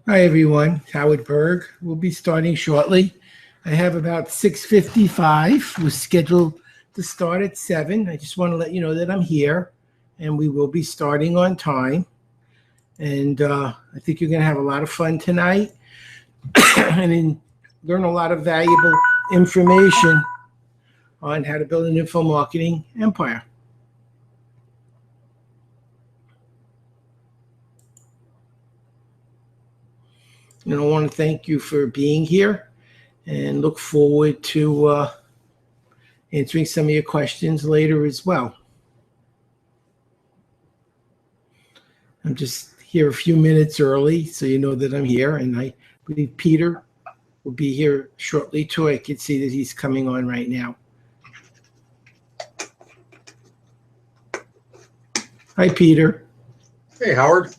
Hi, everyone. Howard Berg. We'll be starting shortly. I have about 6:55. We're scheduled to start at 7. I just want to let you know that I'm here, and we will be starting on time. And I think you're going to have a lot of fun tonight and learn a lot of valuable information on how to build an info marketing empire. And I want to thank you for being here and look forward to answering some of your questions later as well. I'm just here a few minutes early, so you know that I'm here, and I believe Peter will be here shortly too. I can see that he's coming on right now. Hi, Peter. Hey, Howard.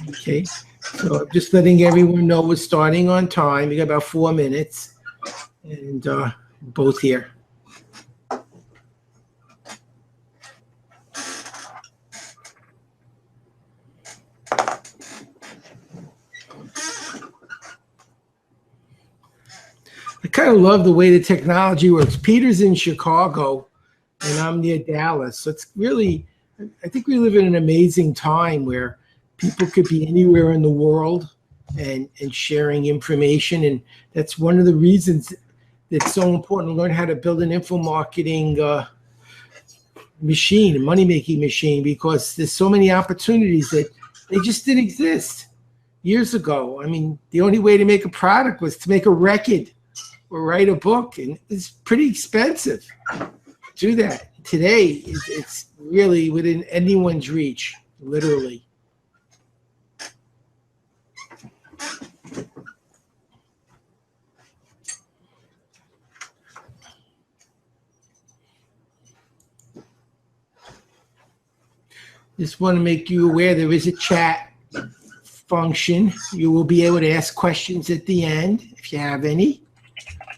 Okay, so I'm just letting everyone know we're starting on time. We got about 4 minutes, and both here. I kind of love the way the technology works. Peter's in Chicago, and I'm near Dallas. So it's really, I think we live in an amazing time where people could be anywhere in the world and sharing information. And that's one of the reasons it's so important to learn how to build an info marketing machine, a money-making machine, because there's so many opportunities that they just didn't exist years ago. I mean, the only way to make a product was to make a record or write a book, and it's pretty expensive to do that. Today, it's really within anyone's reach, literally. Just want to make you aware there is a chat function. You will be able to ask questions at the end if you have any,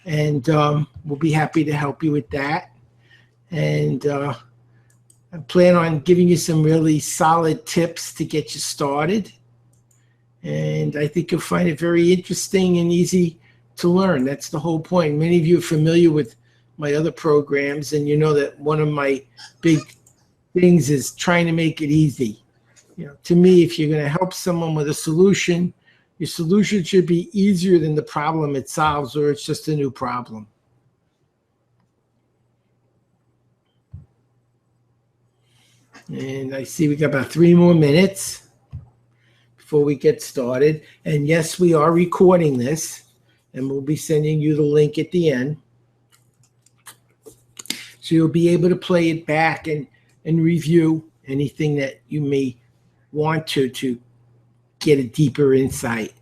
and we'll be happy to help you with that. And I plan on giving you some really solid tips to get you started. And I think you'll find it very interesting and easy to learn. That's the whole point. Many of you are familiar with my other programs, and you know that one of my big things is trying to make it easy. You know, to me, if you're going to help someone with a solution, your solution should be easier than the problem it solves, or it's just a new problem. And I see we got about 3 more minutes before we get started. And yes, we are recording this, and we'll be sending you the link at the end. So you'll be able to play it back and review anything that you may want to get a deeper insight.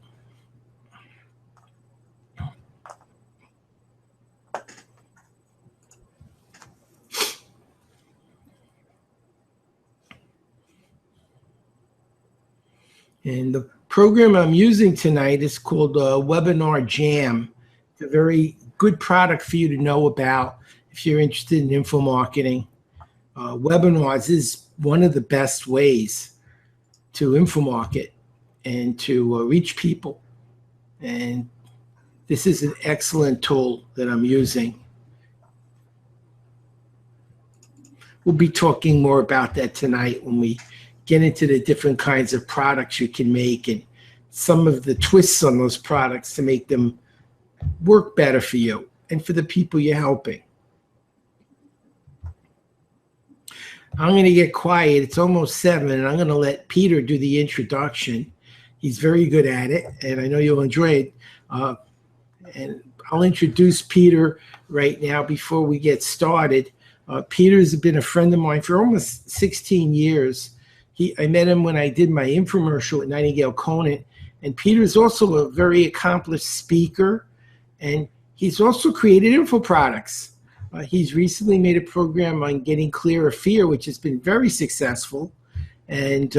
And the program I'm using tonight is called Webinar Jam. It's a very good product for you to know about if you're interested in info marketing. Webinars is one of the best ways to info market and to reach people. And this is an excellent tool that I'm using. We'll be talking more about that tonight when we get into the different kinds of products you can make and some of the twists on those products to make them work better for you and for the people you're helping. I'm going to get quiet. It's almost 7, and I'm going to let Peter do the introduction. He's very good at it, and I know you'll enjoy it. And I'll introduce Peter right now before we get started. Peter's been a friend of mine for almost 16 years. I met him when I did my infomercial at Nightingale Conant, and Peter's also a very accomplished speaker, and he's also created info products. He's recently made a program on getting clear of fear, which has been very successful, and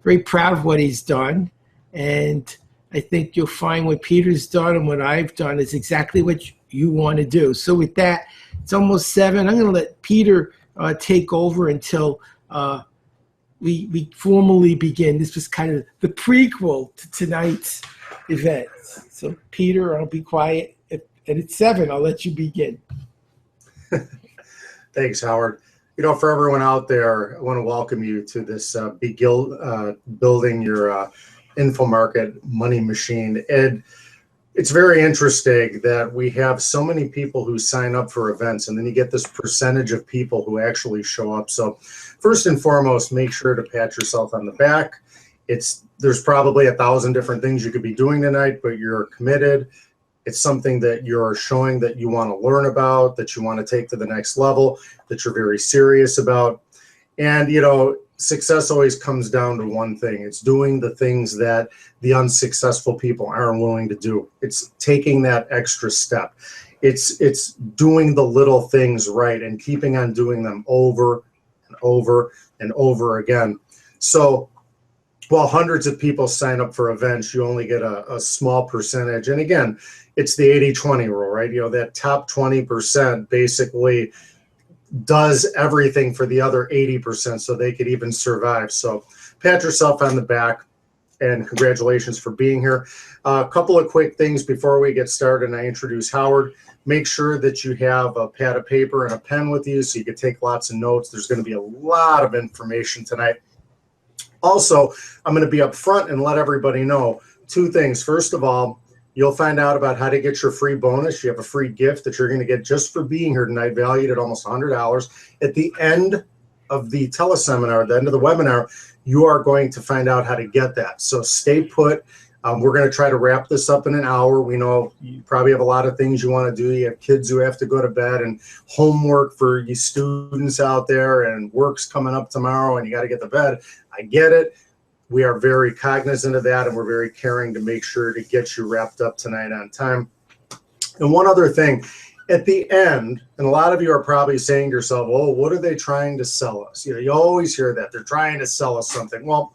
very proud of what he's done. And I think you'll find what Peter's done and what I've done is exactly what you want to do. So with that, it's almost 7. I'm going to let Peter take over until we formally begin. This was kind of the prequel to tonight's event. So, Peter, I'll be quiet. And at 7, I'll let you begin. Thanks, Howard. For everyone out there, I want to welcome you to this building your InfoMarket money machine. And it's very interesting that we have so many people who sign up for events, and then you get this percentage of people who actually show up. So first and foremost, make sure to pat yourself on the back. There's probably 1,000 different things you could be doing tonight, but you're committed. It's something that you're showing that you want to learn about, that you want to take to the next level, that you're very serious about. And, success always comes down to one thing. It's doing the things that the unsuccessful people aren't willing to do. It's taking that extra step. It's doing the little things right and keeping on doing them over and over and over again. So while hundreds of people sign up for events, you only get a small percentage. And again, it's the 80-20 rule, right? That top 20% basically does everything for the other 80% so they could even survive. So pat yourself on the back and congratulations for being here. A couple of quick things before we get started and I introduce Howard. Make sure that you have a pad of paper and a pen with you so you can take lots of notes. There's going to be a lot of information tonight. Also, I'm going to be up front and let everybody know 2 things. First of all, you'll find out about how to get your free bonus. You have a free gift that you're going to get just for being here tonight, valued at almost $100. At the end of the teleseminar, at the end of the webinar, you are going to find out how to get that. So stay put. We're going to try to wrap this up in an hour. We know you probably have a lot of things you want to do. You have kids who have to go to bed and homework for you students out there, and work's coming up tomorrow and you got to get to bed. I get it. We are very cognizant of that, and we're very caring to make sure to get you wrapped up tonight on time. And one other thing, at the end, and a lot of you are probably saying to yourself, oh, what are they trying to sell us? You always hear that. They're trying to sell us something. Well,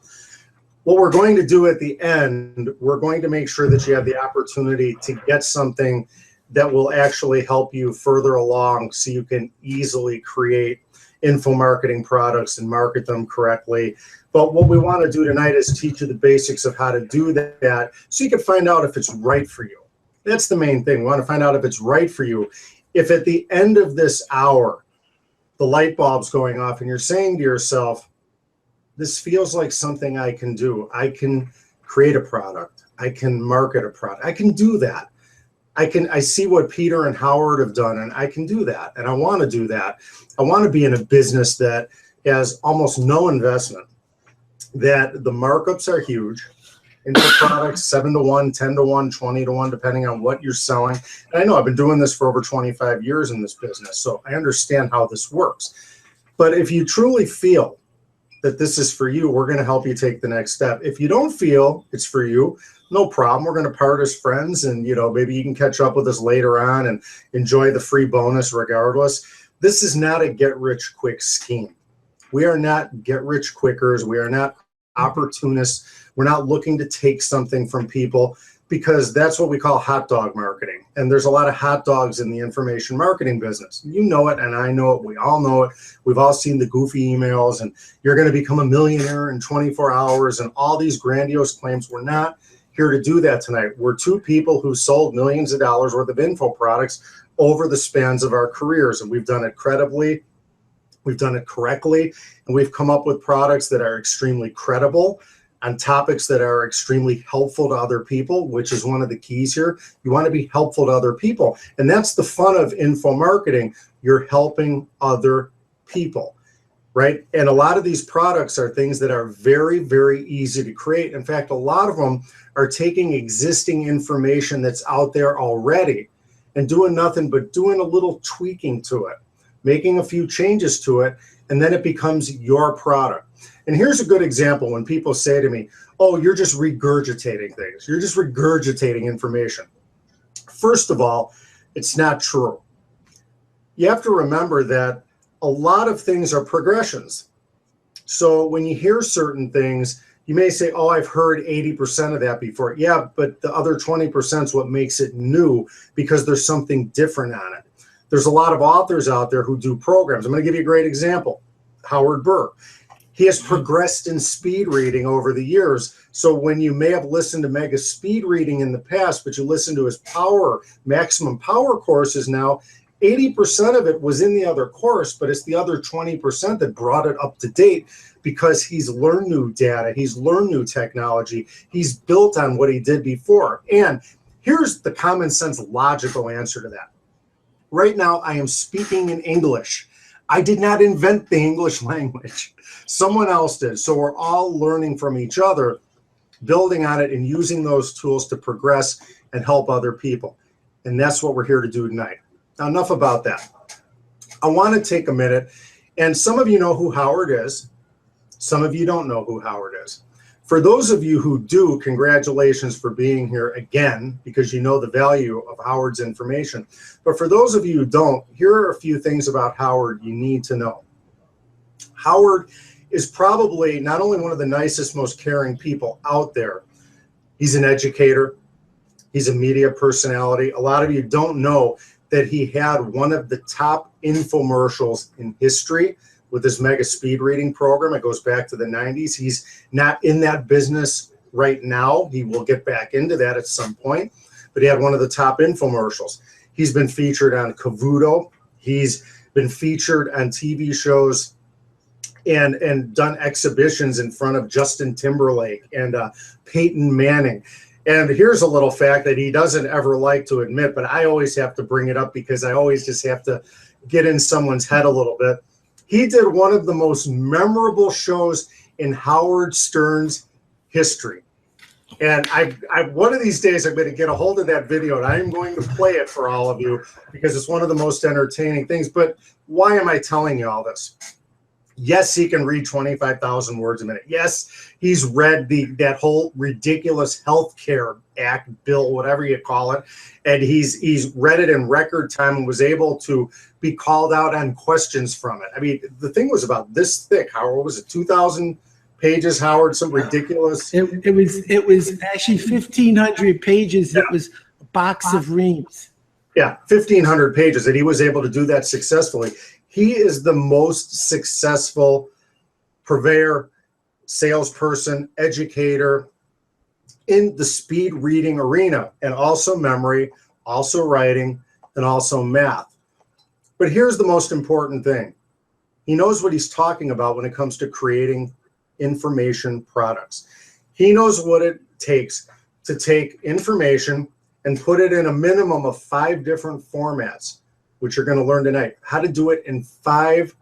what we're going to do at the end, we're going to make sure that you have the opportunity to get something that will actually help you further along so you can easily create info marketing products and market them correctly. But what we want to do tonight is teach you the basics of how to do that so you can find out if it's right for you. That's the main thing. We want to find out if it's right for you. If at the end of this hour, the light bulb's going off and you're saying to yourself, this feels like something I can do. I can create a product. I can market a product. I can do that. I see what Peter and Howard have done, and I can do that. And I want to do that. I want to be in a business that has almost no investment, that the markups are huge. Into products 7-to-1, 10-to-1, 20-to-1, depending on what you're selling. And I know I've been doing this for over 25 years in this business, so I understand how this works. But if you truly feel that this is for you, we're going to help you take the next step. If you don't feel it's for you, no problem. We're going to part as friends, and maybe you can catch up with us later on and enjoy the free bonus regardless. This is not a get-rich-quick scheme. We are not get-rich-quickers. We are not opportunists. We're not looking to take something from people, because that's what we call hot dog marketing. And there's a lot of hot dogs in the information marketing business. You know it, and I know it. We all know it. We've all seen the goofy emails, and you're going to become a millionaire in 24 hours and all these grandiose claims. We're not here to do that tonight. We're 2 people who sold millions of dollars worth of info products over the spans of our careers, and we've done it credibly. We've done it correctly, and we've come up with products that are extremely credible on topics that are extremely helpful to other people, which is one of the keys here. You want to be helpful to other people. And that's the fun of info marketing. You're helping other people, right? And a lot of these products are things that are very, very easy to create. In fact, a lot of them are taking existing information that's out there already and doing nothing but doing a little tweaking to it, making a few changes to it, and then it becomes your product. And here's a good example when people say to me, oh, you're just regurgitating things. You're just regurgitating information. First of all, it's not true. You have to remember that a lot of things are progressions. So when you hear certain things, you may say, oh, I've heard 80% of that before. Yeah, but the other 20% is what makes it new, because there's something different on it. There's a lot of authors out there who do programs. I'm going to give you a great example. Howard Burr. He has progressed in speed reading over the years. So when you may have listened to Mega Speed Reading in the past, but you listen to his maximum power courses now, 80% of it was in the other course, but it's the other 20% that brought it up to date because he's learned new data, he's learned new technology, he's built on what he did before. And here's the common sense logical answer to that. Right now, I am speaking in English. I did not invent the English language. Someone else did. So we're all learning from each other, building on it and using those tools to progress and help other people. And that's what we're here to do tonight. Now, enough about that. I want to take a minute, and some of you know who Howard is. Some of you don't know who Howard is. For those of you who do, congratulations for being here again, because you know the value of Howard's information. But for those of you who don't, here are a few things about Howard you need to know. Howard is probably not only one of the nicest, most caring people out there, he's an educator, he's a media personality. A lot of you don't know that he had one of the top infomercials in history with his Mega Speed Reading program. It goes back to the 90s. He's not in that business right now. He will get back into that at some point, but he had one of the top infomercials. He's been featured on Cavuto. He's been featured on TV shows and done exhibitions in front of Justin Timberlake and Peyton Manning. And here's a little fact that he doesn't ever like to admit, but I always have to bring it up because I always just have to get in someone's head a little bit. He did one of the most memorable shows in Howard Stern's history. And I one of these days, I'm going to get a hold of that video, and I'm going to play it for all of you because it's one of the most entertaining things. But why am I telling you all this? Yes, he can read 25,000 words a minute. Yes, he's read that whole ridiculous healthcare act bill, whatever you call it, and he's read it in record time and was able to be called out on questions from it. I mean, the thing was about this thick. Howard, was it 2,000 pages? Howard, some ridiculous. It was actually 1,500 pages. Yeah. It was a box of reams. Yeah, 1,500 pages, and he was able to do that successfully. He is the most successful purveyor, salesperson, educator in the speed reading arena, and also memory, also writing, and also math. But here's the most important thing. He knows what he's talking about when it comes to creating information products. He knows what it takes to take information and put it in a minimum of 5 different formats, which you're going to learn tonight, how to do it in 5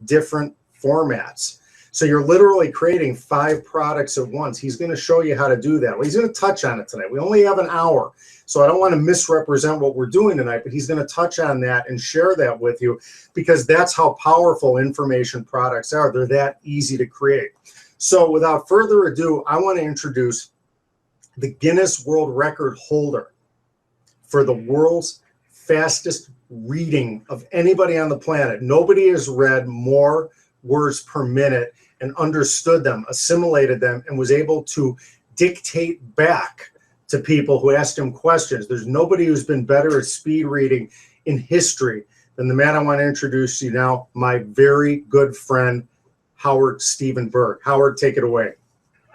different formats. So you're literally creating 5 products at once. He's going to show you how to do that. Well, he's going to touch on it tonight. We only have an hour, so I don't want to misrepresent what we're doing tonight, but he's going to touch on that and share that with you because that's how powerful information products are. They're that easy to create. So without further ado, I want to introduce the Guinness World Record holder for the world's fastest reading of anybody on the planet. Nobody has read more words per minute and understood them, assimilated them, and was able to dictate back to people who asked him questions. There's nobody who's been better at speed reading in history than the man I want to introduce you now, my very good friend, Howard Stephen Berg. Howard, take it away.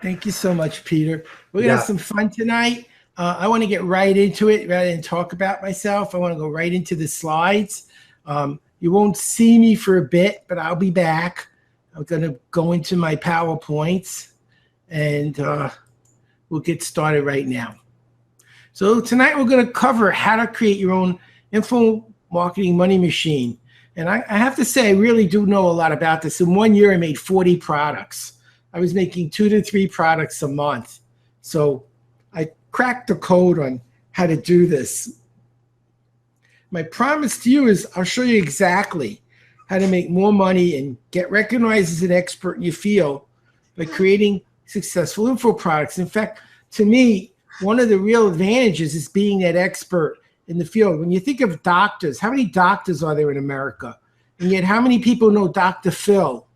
Thank you so much, Peter. We're going to have some fun tonight. I want to get right into it rather than talk about myself. I want to go right into the slides. You won't see me for a bit, but I'll be back. I'm going to go into my PowerPoints, and we'll get started right now. So tonight we're going to cover how to create your own info marketing money machine. And I have to say, I really do know a lot about this. In 1 year, I made 40 products. I was making 2 to 3 products a month. So I cracked the code on how to do this. My promise to you is I'll show you exactly how to make more money and get recognized as an expert in your field by creating successful info products. In fact, to me, one of the real advantages is being that expert in the field. When you think of doctors, how many doctors are there in America? And yet how many people know Dr. Phil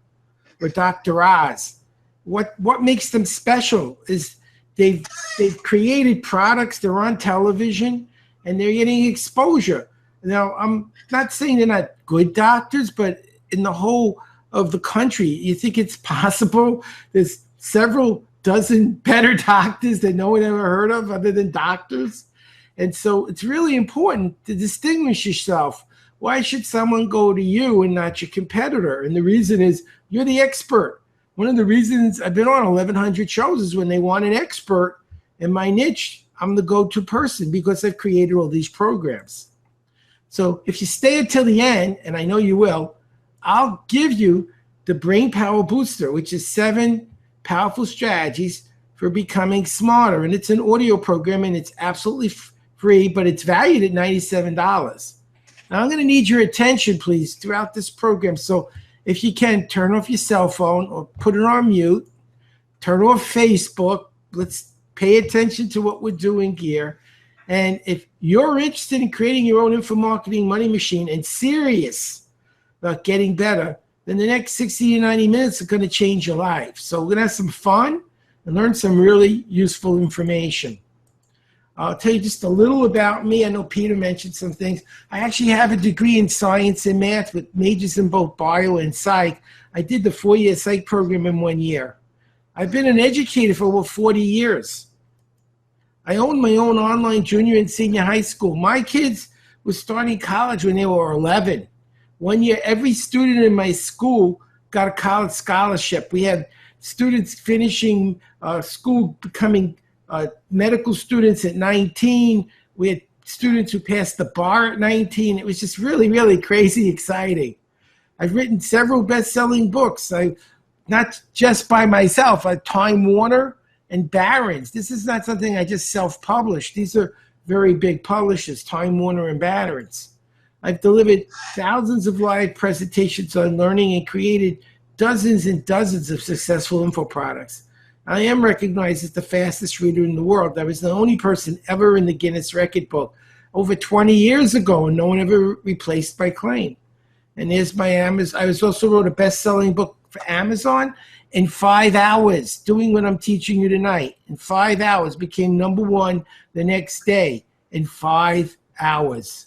or Dr. Oz? What makes them special is they've created products, they're on television, and they're getting exposure. Now, I'm not saying they're not good doctors, but in the whole of the country. You think it's possible? There's several dozen better doctors that no one ever heard of other than doctors. And so it's really important to distinguish yourself. Why should someone go to you and not your competitor? And the reason is you're the expert. One of the reasons I've been on 1,100 shows is when they want an expert in my niche, I'm the go-to person because I've created all these programs. So if you stay until the end, and I know you will, I'll give you the Brain Power Booster, which is 7 powerful strategies for becoming smarter. And it's an audio program, and it's absolutely free, but it's valued at $97. Now, I'm going to need your attention, please, throughout this program. So if you can, turn off your cell phone or put it on mute. Turn off Facebook. Let's pay attention to what we're doing here. And if you're interested in creating your own infomarketing money machine and serious about getting better, then the next 60 to 90 minutes are going to change your life. So we're going to have some fun and learn some really useful information. I'll tell you just a little about me. I know Peter mentioned some things. I actually have a degree in science and math with majors in both bio and psych. I did the 4-year psych program in 1 year. I've been an educator for over 40 years. I own my own online junior and senior high school. My kids were starting college when they were 11. 1 year, every student in my school got a college scholarship. We had students finishing school, becoming medical students at 19. We had students who passed the bar at 19. It was just really, really crazy exciting. I've written several best-selling books. Not just by myself, Time Warner and Barron's. This is not something I just self-published. These are very big publishers, Time Warner and Barron's. I've delivered thousands of live presentations on learning and created dozens and dozens of successful info products. I am recognized as the fastest reader in the world. I was the only person ever in the Guinness record book over 20 years ago, and no one ever replaced my claim. And there's my Amazon. I also wrote a best-selling book for Amazon in 5 hours, doing what I'm teaching you tonight. In 5 hours, became #1 the next day in 5 hours.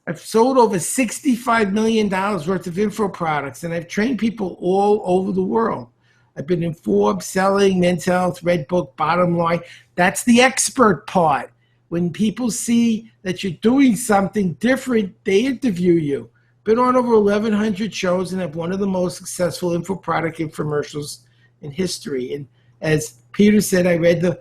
I've sold over $65 million worth of info products, and I've trained people all over the world. I've been in Forbes, Selling, Men's Health, Redbook, Bottom Line. That's the expert part. When people see that you're doing something different, they interview you. Been on over 1,100 shows and have one of the most successful info product infomercials in history. And as Peter said, I read the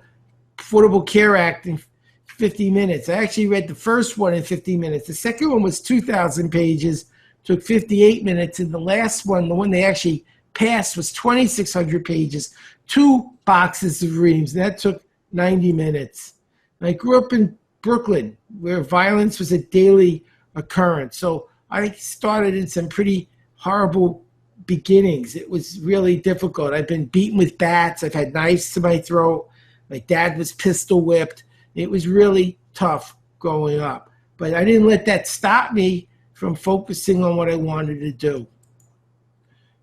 Affordable Care Act in 50 minutes. I actually read the first one in 50 minutes. The second one was 2,000 pages, took 58 minutes. And the last one, the one they actually passed, was 2,600 pages, 2 boxes of reams. That took 90 minutes. I grew up in Brooklyn, where violence was a daily occurrence. So I started in some pretty horrible beginnings. It was really difficult. I've been beaten with bats. I've had knives to my throat. My dad was pistol whipped. It was really tough growing up. But I didn't let that stop me from focusing on what I wanted to do.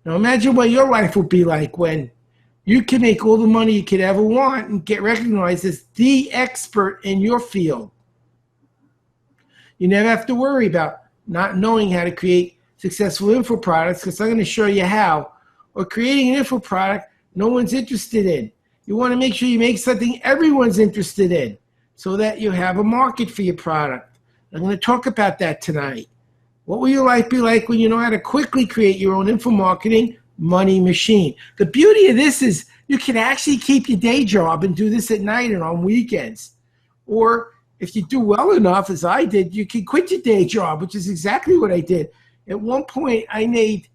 Now imagine what your life would be like when you can make all the money you could ever want and get recognized as the expert in your field. You never have to worry about not knowing how to create successful info products, because I'm going to show you how, or creating an info product no one's interested in. You want to make sure you make something everyone's interested in so that you have a market for your product. I'm going to talk about that tonight. What will your life be like when you know how to quickly create your own info marketing money machine? The beauty of this is you can actually keep your day job and do this at night and on weekends. Or if you do well enough, as I did, you can quit your day job, which is exactly what I did. At one point, I made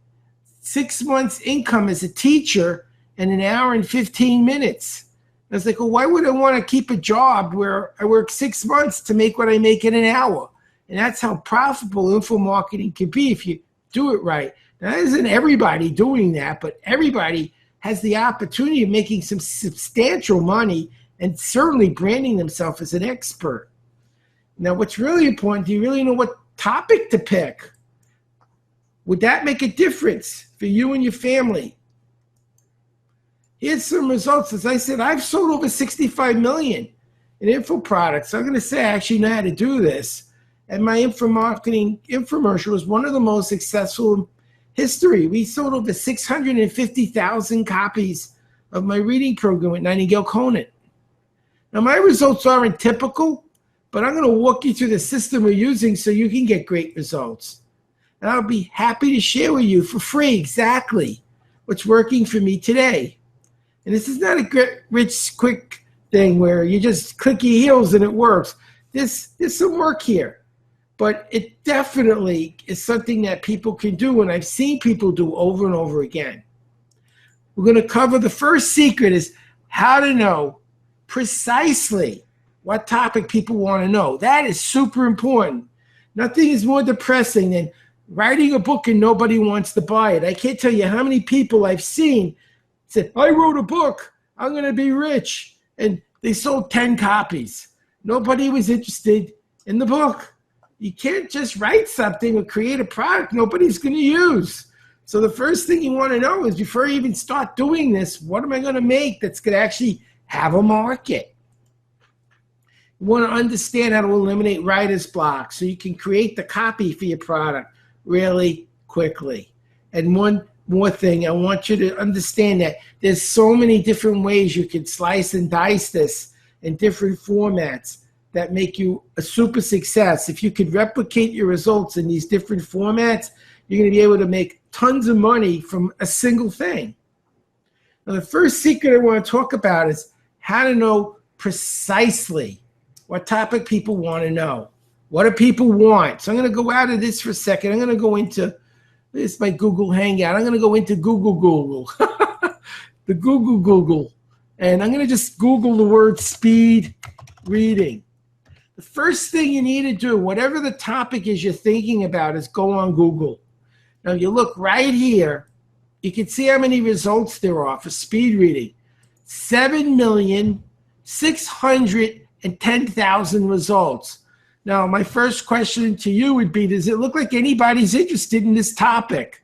6 months income as a teacher in 1 hour and 15 minutes. I was like, well, why would I want to keep a job where I work 6 months to make what I make in 1 hour? And that's how profitable info marketing can be if you do it right. Now, isn't everybody doing that, but everybody has the opportunity of making some substantial money and certainly branding themselves as an expert. Now, what's really important, do you really know what topic to pick? Would that make a difference for you and your family? Here's some results. As I said, I've sold over 65 million in info products. I'm going to say I actually know how to do this. And my info marketing infomercial was one of the most successful history. We sold over 650,000 copies of my reading program with Nightingale Conant. Now, my results aren't typical, but I'm going to walk you through the system we're using so you can get great results. And I'll be happy to share with you for free exactly what's working for me today. And this is not a rich, quick thing where you just click your heels and it works. There's some work here, but it definitely is something that people can do, and I've seen people do over and over again. We're going to cover the first secret is how to know precisely what topic people want to know. That is super important. Nothing is more depressing than writing a book and nobody wants to buy it. I can't tell you how many people I've seen said, I wrote a book, I'm going to be rich. And they sold 10 copies. Nobody was interested in the book. You can't just write something or create a product nobody's going to use. So the first thing you want to know is before you even start doing this, what am I going to make that's going to actually have a market? You want to understand how to eliminate writer's block so you can create the copy for your product really quickly. And one more thing, I want you to understand that there's so many different ways you can slice and dice this in different formats that make you a super success. If you could replicate your results in these different formats, you're going to be able to make tons of money from a single thing. Now, the first secret I want to talk about is how to know precisely what topic people want to know. What do people want? So I'm going to go out of this for a second. I'm going to go into, this is my Google Hangout. I'm going to go into Google, the Google, and I'm going to just Google the word speed reading. The first thing you need to do, whatever the topic is you're thinking about, is go on Google. Now, you look right here, you can see how many results there are for speed reading. 7,610,000 results. Now, my first question to you would be, does it look like anybody's interested in this topic?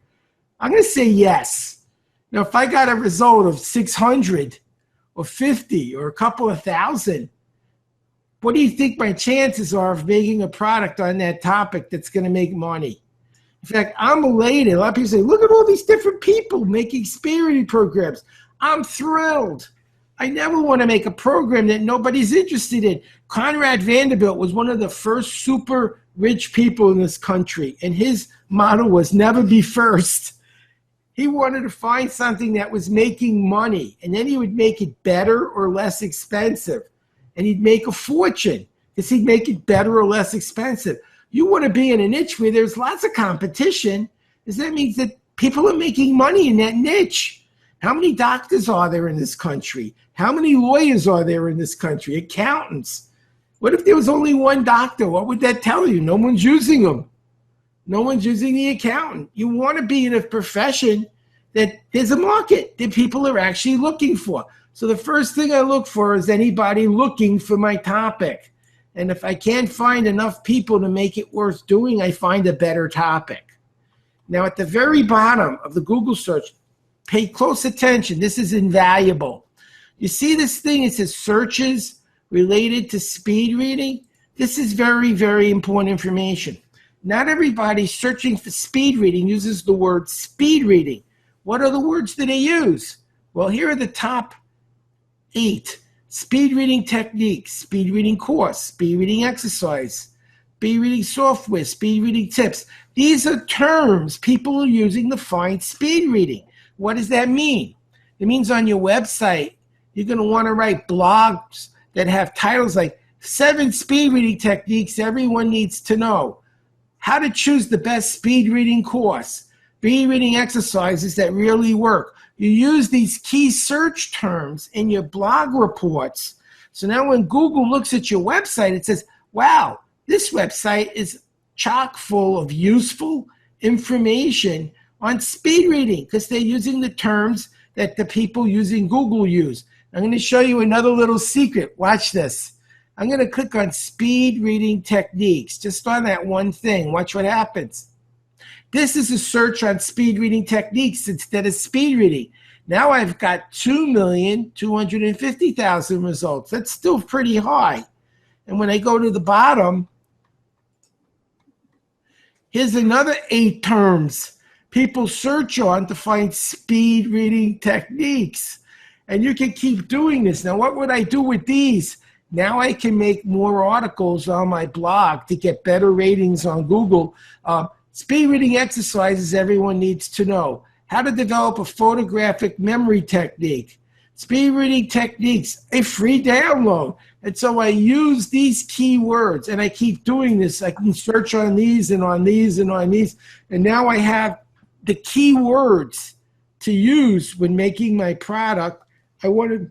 I'm going to say yes. Now, if I got a result of 600 or 50 or a couple of thousand, what do you think my chances are of making a product on that topic that's going to make money? In fact, I'm elated. A lot of people say, look at all these different people making speed reading programs. I'm thrilled. I never want to make a program that nobody's interested in. Conrad Vanderbilt was one of the first super rich people in this country, and his motto was never be first. He wanted to find something that was making money, and then he would make it better or less expensive, and he'd make a fortune because he'd make it better or less expensive. You want to be in a niche where there's lots of competition, because that means that people are making money in that niche. How many doctors are there in this country? How many lawyers are there in this country? Accountants. What if there was only one doctor? What would that tell you? No one's using them. No one's using the accountant. You want to be in a profession that there's a market that people are actually looking for. So the first thing I look for is anybody looking for my topic. And if I can't find enough people to make it worth doing, I find a better topic. Now, at the very bottom of the Google search, pay close attention. This is invaluable. You see this thing? It says searches related to speed reading. This is very, very important information. Not everybody searching for speed reading uses the word speed reading. What are the words that they use? Well, here are the top 8. Speed reading techniques, speed reading course, speed reading exercise, speed reading software, speed reading tips. These are terms people are using to find speed reading. What does that mean? It means on your website, you're going to want to write blogs that have titles like 7 speed reading techniques everyone needs to know, how to choose the best speed reading course, speed reading exercises that really work. You use these key search terms in your blog reports. So now when Google looks at your website, it says, wow, this website is chock full of useful information on speed reading because they're using the terms that the people using Google use. I'm going to show you another little secret. Watch this. I'm going to click on speed reading techniques, just on that one thing. Watch what happens. This is a search on speed reading techniques instead of speed reading. Now I've got 2,250,000 results. That's still pretty high. And when I go to the bottom, here's another 8 terms people search on to find speed reading techniques. And you can keep doing this. Now, what would I do with these? Now I can make more articles on my blog to get better ratings on Google. Speed reading exercises everyone needs to know. How to develop a photographic memory technique. Speed reading techniques, a free download. And so I use these keywords, and I keep doing this. I can search on these and on these and on these. And now I have the keywords to use when making my product. I want to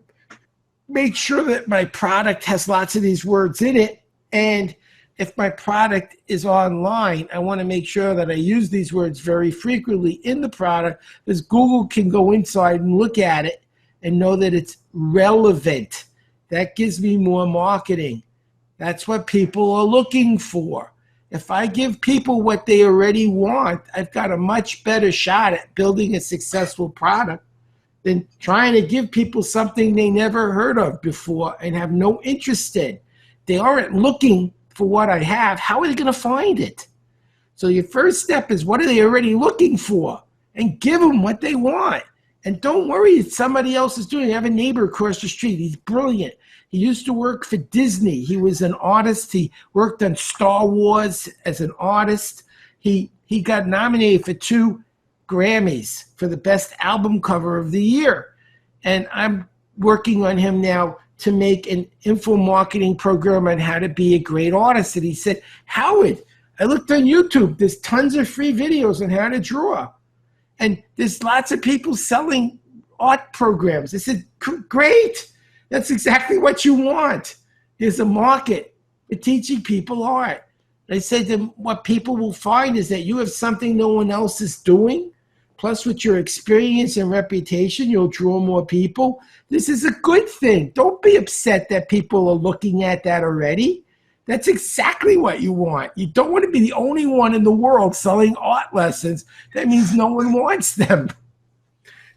make sure that my product has lots of these words in it. And if my product is online, I want to make sure that I use these words very frequently in the product, because Google can go inside and look at it and know that it's relevant. That gives me more marketing. That's what people are looking for. If I give people what they already want, I've got a much better shot at building a successful product than trying to give people something they never heard of before and have no interest in. They aren't looking for what I have. How are they going to find it? So your first step is, what are they already looking for? And give them what they want. And don't worry if somebody else is doing it. I have a neighbor across the street. He's brilliant. He used to work for Disney. He was an artist. He worked on Star Wars as an artist. He got nominated for 2 Grammys for the best album cover of the year. And I'm working on him now to make an info marketing program on how to be a great artist. And he said, Howard, I looked on YouTube. There's tons of free videos on how to draw. And there's lots of people selling art programs. I said, great. That's exactly what you want. There's a market for teaching people art. I said to them, what people will find is that you have something no one else is doing. Plus, with your experience and reputation, you'll draw more people. This is a good thing. Don't be upset that people are looking at that already. That's exactly what you want. You don't want to be the only one in the world selling art lessons. That means no one wants them.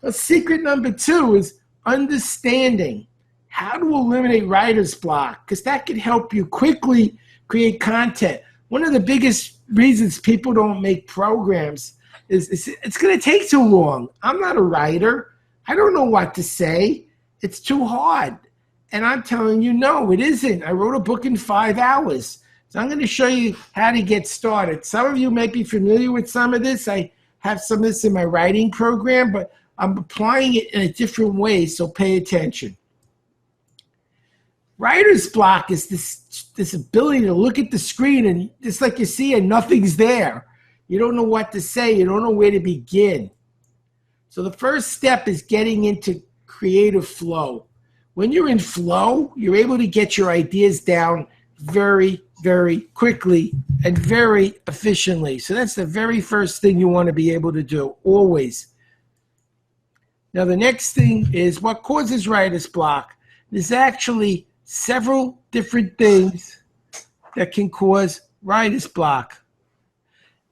Now, secret number 2 is understanding how to eliminate writer's block, because that can help you quickly create content. One of the biggest reasons people don't make programs is it's going to take too long. I'm not a writer. I don't know what to say. It's too hard. And I'm telling you, no, it isn't. I wrote a book in 5 hours. So I'm going to show you how to get started. Some of you might be familiar with some of this. I have some of this in my writing program, but I'm applying it in a different way, so pay attention. Writer's block is this ability to look at the screen and just like you see and nothing's there. You don't know what to say. You don't know where to begin. So the first step is getting into creative flow. When you're in flow, you're able to get your ideas down very, very quickly and very efficiently. So that's the very first thing you want to be able to do, always. Now, the next thing is what causes writer's block. There's actually several different things that can cause writer's block.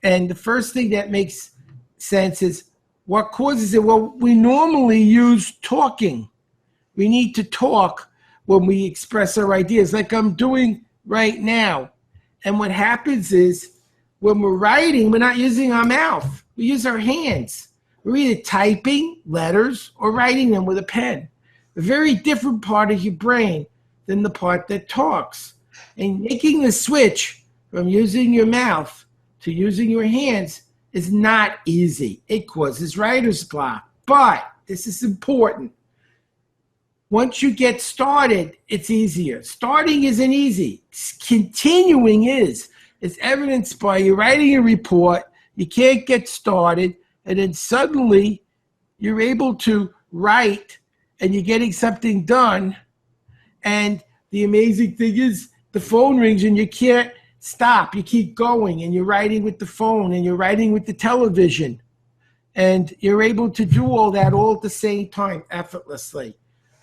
And the first thing that makes sense is what causes it. Well, we normally use talking. We need to talk when we express our ideas, like I'm doing right now. And what happens is when we're writing, we're not using our mouth. We use our hands. We're either typing letters or writing them with a pen. A very different part of your brain than the part that talks. And making the switch from using your mouth to using your hands is not easy. It causes writer's block. But this is important. Once you get started, it's easier. Starting isn't easy. Continuing is. It's evidenced by you writing a report, you can't get started, and then suddenly you're able to write and you're getting something done. And the amazing thing is the phone rings and you can't stop. You keep going and you're writing with the phone and you're writing with the television. And you're able to do all that all at the same time effortlessly.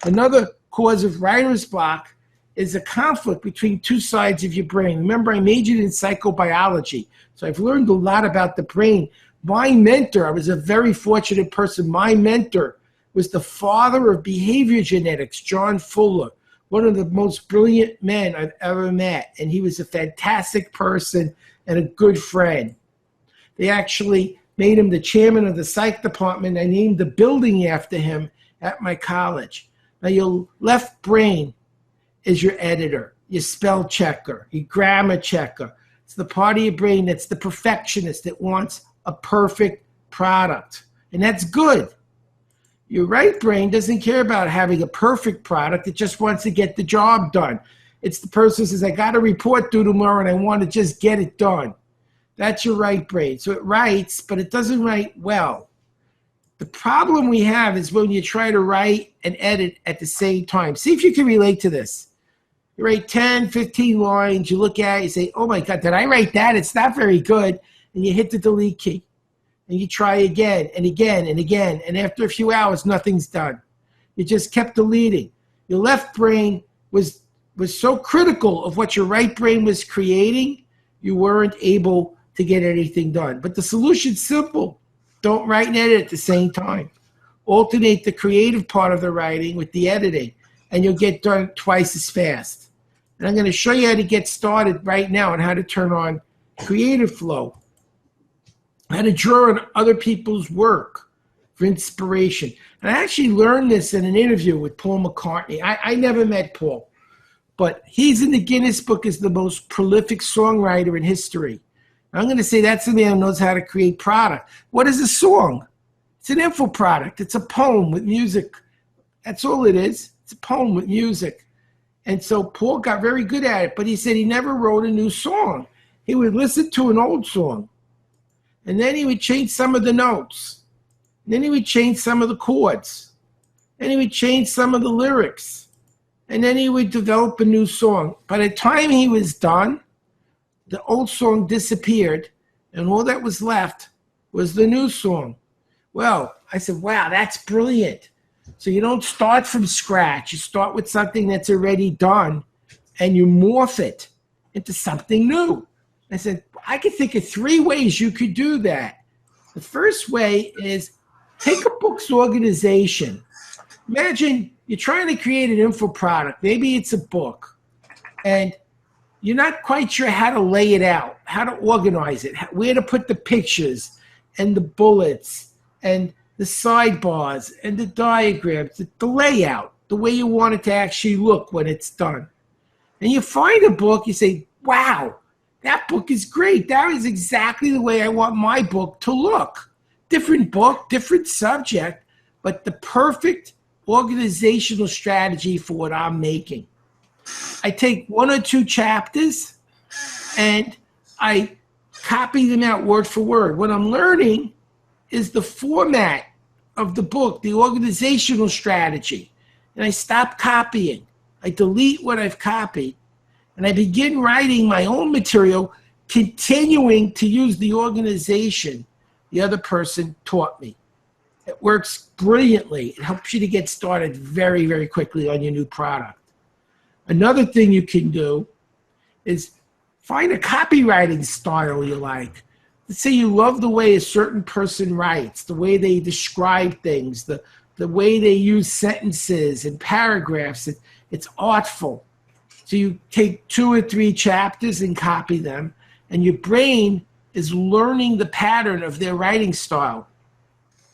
Another cause of writer's block is a conflict between 2 sides of your brain. Remember, I majored in psychobiology, so I've learned a lot about the brain. My mentor, I was a very fortunate person. My mentor was the father of behavior genetics, John Fuller, one of the most brilliant men I've ever met. And he was a fantastic person and a good friend. They actually made him the chairman of the psych department. I named the building after him at my college. Now, your left brain is your editor, your spell checker, your grammar checker. It's the part of your brain that's the perfectionist that wants a perfect product. And that's good. Your right brain doesn't care about having a perfect product. It just wants to get the job done. It's the person who says, I got a report due tomorrow and I want to just get it done. That's your right brain. So it writes, but it doesn't write well. The problem we have is when you try to write and edit at the same time. See if you can relate to this. You write 10, 15 lines, you look at it, you say, oh my God, did I write that? It's not very good. And you hit the delete key. And you try again and again and again. And after a few hours, nothing's done. You just kept deleting. Your left brain was so critical of what your right brain was creating, you weren't able to get anything done. But the solution's simple. Don't write and edit at the same time. Alternate the creative part of the writing with the editing, and you'll get done twice as fast. And I'm going to show you how to get started right now and how to turn on creative flow. How to draw on other people's work for inspiration. And I actually learned this in an interview with Paul McCartney. I never met Paul, but he's in the Guinness Book as the most prolific songwriter in history. I'm going to say that's the man who knows how to create product. What is a song? It's an info product. It's a poem with music. That's all it is. It's a poem with music. And so Paul got very good at it, but he said he never wrote a new song. He would listen to an old song, and then he would change some of the notes. And then he would change some of the chords. And he would change some of the lyrics. And then he would develop a new song. By the time he was done, the old song disappeared, and all that was left was the new song. Well, I said, wow, that's brilliant. So you don't start from scratch. You start with something that's already done, and you morph it into something new. I said, I could think of 3 ways you could do that. The first way is take a book's organization. Imagine you're trying to create an info product. Maybe it's a book, and you're not quite sure how to lay it out, how to organize it, where to put the pictures and the bullets and the sidebars and the diagrams, the layout, the way you want it to actually look when it's done. And you find a book, you say, wow, that book is great. That is exactly the way I want my book to look. Different book, different subject, but the perfect organizational strategy for what I'm making. I take 1 or 2 chapters and I copy them out word for word. What I'm learning is the format of the book, the organizational strategy. And I stop copying. I delete what I've copied. And I begin writing my own material, continuing to use the organization the other person taught me. It works brilliantly. It helps you to get started very, very quickly on your new product. Another thing you can do is find a copywriting style you like. Let's say you love the way a certain person writes, the way they describe things, the way they use sentences and paragraphs. It's artful. So you take 2 or 3 chapters and copy them, and your brain is learning the pattern of their writing style.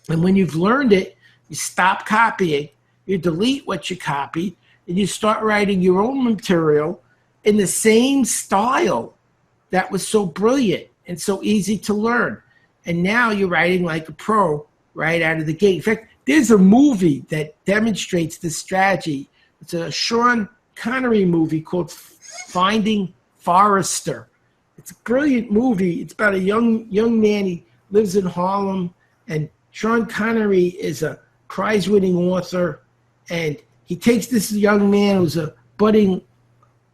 And when you've learned it, you stop copying, you delete what you copied, and you start writing your own material in the same style that was so brilliant and so easy to learn. And now you're writing like a pro right out of the gate. In fact, there's a movie that demonstrates this strategy. It's a Sean Connery movie called Finding Forrester. It's a brilliant movie. It's about a young man. He lives in Harlem, and Sean Connery is a prize-winning author, and he takes this young man who's a budding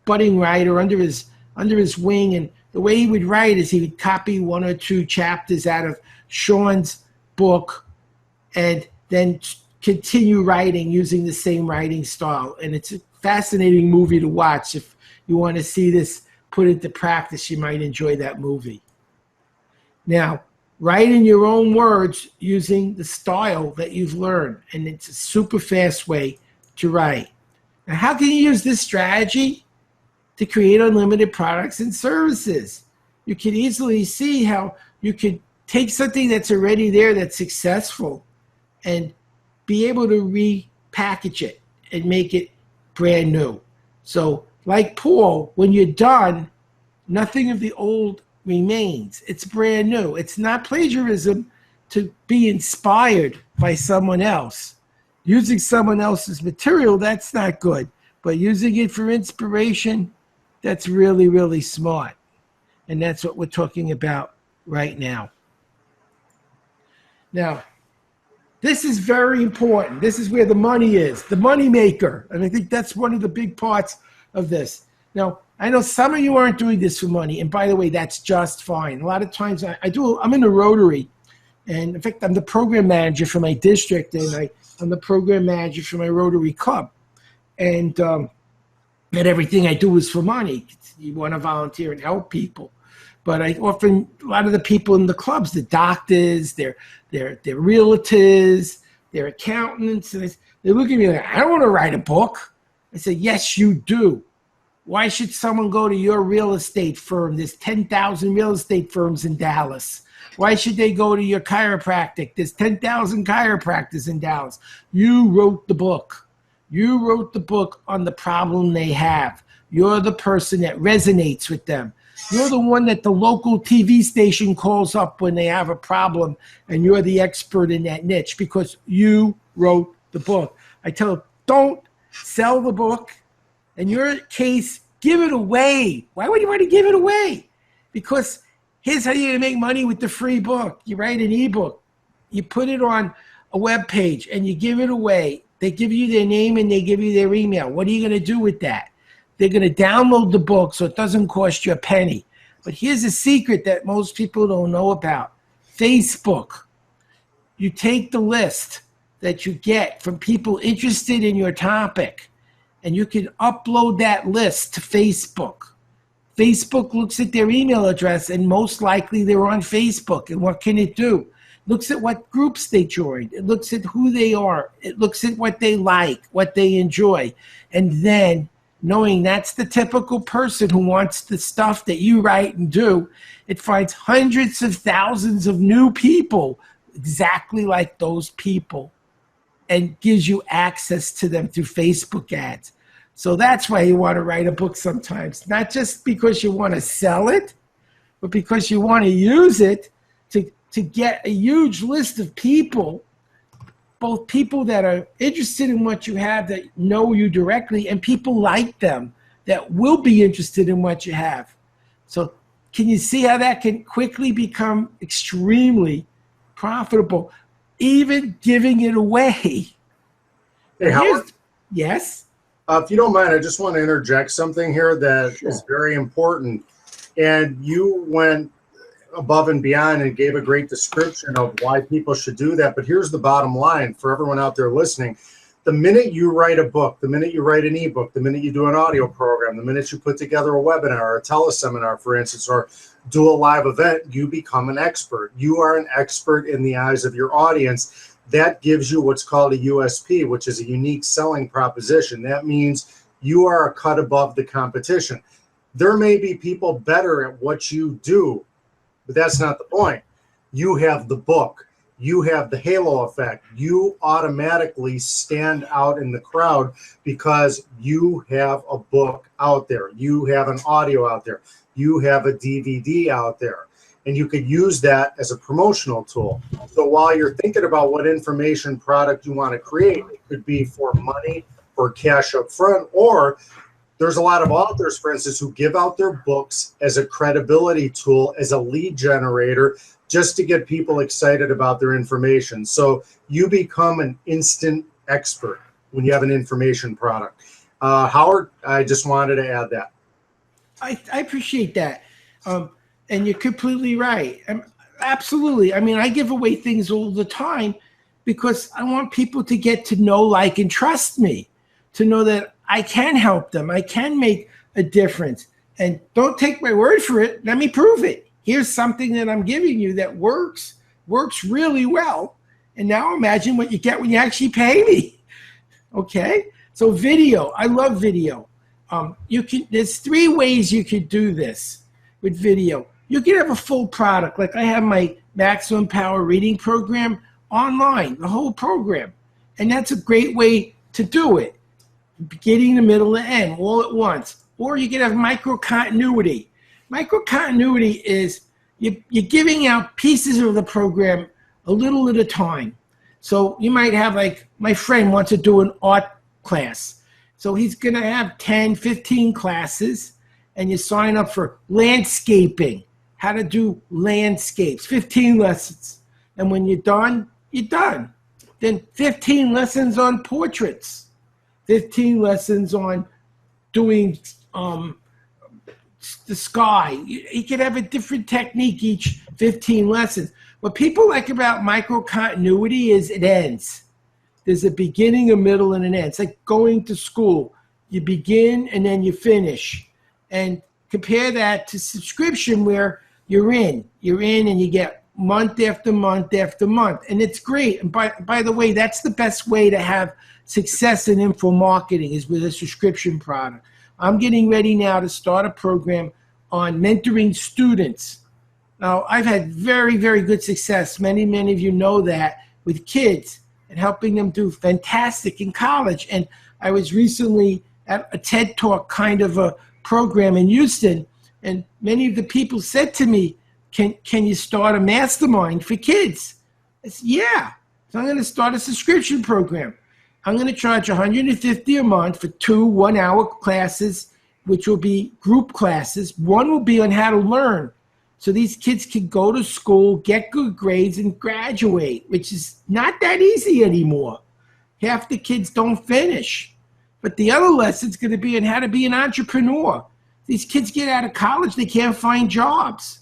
writer under his wing, and the way he would write is he would copy 1 or 2 chapters out of Sean's book and then continue writing using the same writing style. And it's a fascinating movie to watch. If you want to see this put into practice, you might enjoy that movie. Now, write in your own words using the style that you've learned, and it's a super fast way to write. Now, how can you use this strategy to create unlimited products and services? You can easily see how you could take something that's already there that's successful and be able to repackage it and make it brand new. So like Paul, when you're done, nothing of the old remains. It's brand new. It's not plagiarism to be inspired by someone else. Using someone else's material, that's not good. But using it for inspiration, that's really, really smart. And that's what we're talking about right now. Now, this is very important. This is where the money is, the money maker. And I think that's one of the big parts of this. Now, I know some of you aren't doing this for money. And by the way, that's just fine. A lot of times I'm in the Rotary. And in fact, I'm the program manager for my district. And I'm the program manager for my Rotary Club. And everything I do is for money. You want to volunteer and help people. But a lot of the people in the clubs, the doctors, they're realtors, they're accountants, and they look at me like, I don't want to write a book. I say, yes, you do. Why should someone go to your real estate firm? There's 10,000 real estate firms in Dallas. Why should they go to your chiropractic? There's 10,000 chiropractors in Dallas. You wrote the book. You wrote the book on the problem they have. You're the person that resonates with them. You're the one that the local TV station calls up when they have a problem, and you're the expert in that niche because you wrote the book. I tell them, don't sell the book. In your case, give it away. Why would you want to give it away? Because here's how you're going to make money with the free book. You write an ebook. You put it on a web page, and you give it away. They give you their name, and they give you their email. What are you going to do with that? They're going to download the book so it doesn't cost you a penny. But here's a secret that most people don't know about. Facebook. You take the list that you get from people interested in your topic, and you can upload that list to Facebook. Facebook looks at their email address, and most likely they're on Facebook. And what can it do? It looks at what groups they joined. It looks at who they are. It looks at what they like, what they enjoy. And then knowing that's the typical person who wants the stuff that you write and do, it finds hundreds of thousands of new people exactly like those people and gives you access to them through Facebook ads. So that's why you want to write a book sometimes, not just because you want to sell it, but because you want to use it to get a huge list of people, both people that are interested in what you have that know you directly and people like them that will be interested in what you have. So can you see how that can quickly become extremely profitable, even giving it away? Hey, Howard? Yes? If you don't mind, I just want to interject something here that Sure. is very important. And you went above and beyond and gave a great description of why people should do that. But here's the bottom line for everyone out there listening. The minute you write a book, the minute you write an ebook, the minute you do an audio program, the minute you put together a webinar or a teleseminar, for instance, or do a live event, you become an expert. You are an expert in the eyes of your audience. That gives you what's called a USP, which is a unique selling proposition. That means you are a cut above the competition. There may be people better at what you do, but that's not the point. You have the book. You have the halo effect. You automatically stand out in the crowd because you have a book out there. You have an audio out there. You have a DVD out there. And you could use that as a promotional tool. So while you're thinking about what information product you want to create, it could be for money or cash up front, or there's a lot of authors, for instance, who give out their books as a credibility tool, as a lead generator, just to get people excited about their information. So you become an instant expert when you have an information product. Howard, I just wanted to add that. I appreciate that. And you're completely right. Absolutely. I mean, I give away things all the time because I want people to get to know, like, and trust me, to know that I can help them. I can make a difference. And don't take my word for it. Let me prove it. Here's something that I'm giving you that works really well. And now imagine what you get when you actually pay me. Okay? So video. I love video. There's 3 ways you could do this with video. You can have a full product. Like I have my Maximum Power Reading Program online, the whole program. And that's a great way to do it. Beginning, the middle, and end, all at once. Or you can have micro-continuity. Micro-continuity is you're giving out pieces of the program a little at a time. So you might have, like, my friend wants to do an art class. So he's going to have 10, 15 classes, and you sign up for landscaping, how to do landscapes, 15 lessons. And when you're done, you're done. Then 15 lessons on portraits, 15 lessons on doing the sky. You can have a different technique each 15 lessons. What people like about micro-continuity is it ends. There's a beginning, a middle, and an end. It's like going to school. You begin and then you finish. And compare that to subscription where you're in and you get month after month after month. And it's great. And by the way, that's the best way to have success in info marketing is with a subscription product. I'm getting ready now to start a program on mentoring students. Now, I've had very, very good success. Many of you know that with kids and helping them do fantastic in college. And I was recently at a TED Talk kind of a program in Houston, and many of the people said to me, can you start a mastermind for kids? I said, yeah. So I'm going to start a subscription program. I'm going to charge $150 a month for 2 one-hour classes, which will be group classes. One will be on how to learn. So these kids can go to school, get good grades, and graduate, which is not that easy anymore. Half the kids don't finish. But the other lesson's going to be on how to be an entrepreneur. These kids get out of college, they can't find jobs,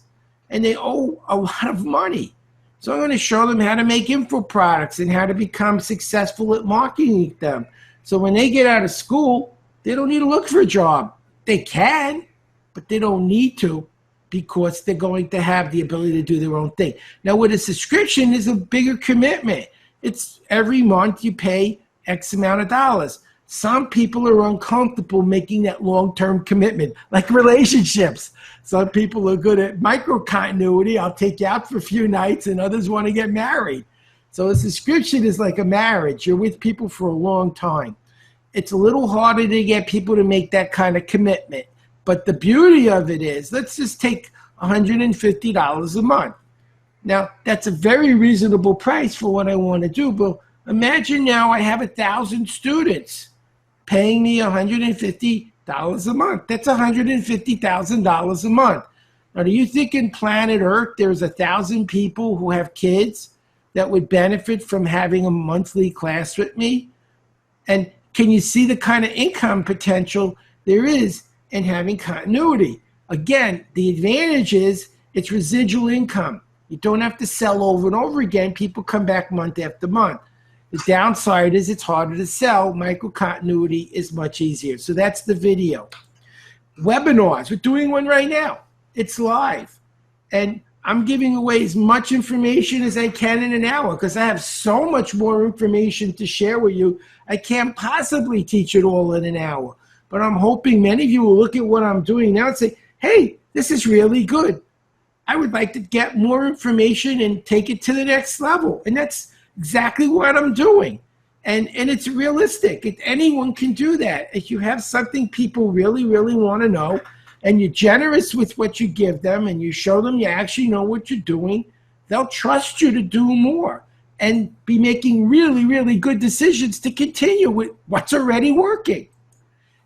and they owe a lot of money. So I'm going to show them how to make info products and how to become successful at marketing them. So when they get out of school, they don't need to look for a job. They can, but they don't need to because they're going to have the ability to do their own thing. Now, with a subscription, is a bigger commitment. It's every month you pay X amount of dollars. Some people are uncomfortable making that long-term commitment, like relationships. Some people are good at micro-continuity. I'll take you out for a few nights, and others want to get married. So a subscription is like a marriage. You're with people for a long time. It's a little harder to get people to make that kind of commitment. But the beauty of it is, let's just take $150 a month. Now, that's a very reasonable price for what I want to do. But imagine now I have 1,000 students paying me $150 a month. That's $150,000 a month. Now, do you think in planet Earth there's 1,000 people who have kids that would benefit from having a monthly class with me? And can you see the kind of income potential there is in having continuity? Again, the advantage is it's residual income. You don't have to sell over and over again. People come back month after month. The downside is it's harder to sell. Micro-continuity is much easier. So that's the video. Webinars. We're doing one right now. It's live. And I'm giving away as much information as I can in an hour because I have so much more information to share with you. I can't possibly teach it all in an hour. But I'm hoping many of you will look at what I'm doing now and say, hey, this is really good. I would like to get more information and take it to the next level. And that's exactly what I'm doing. And it's realistic. Anyone can do that. If you have something people really, really want to know, and you're generous with what you give them, and you show them you actually know what you're doing, they'll trust you to do more and be making really, really good decisions to continue with what's already working.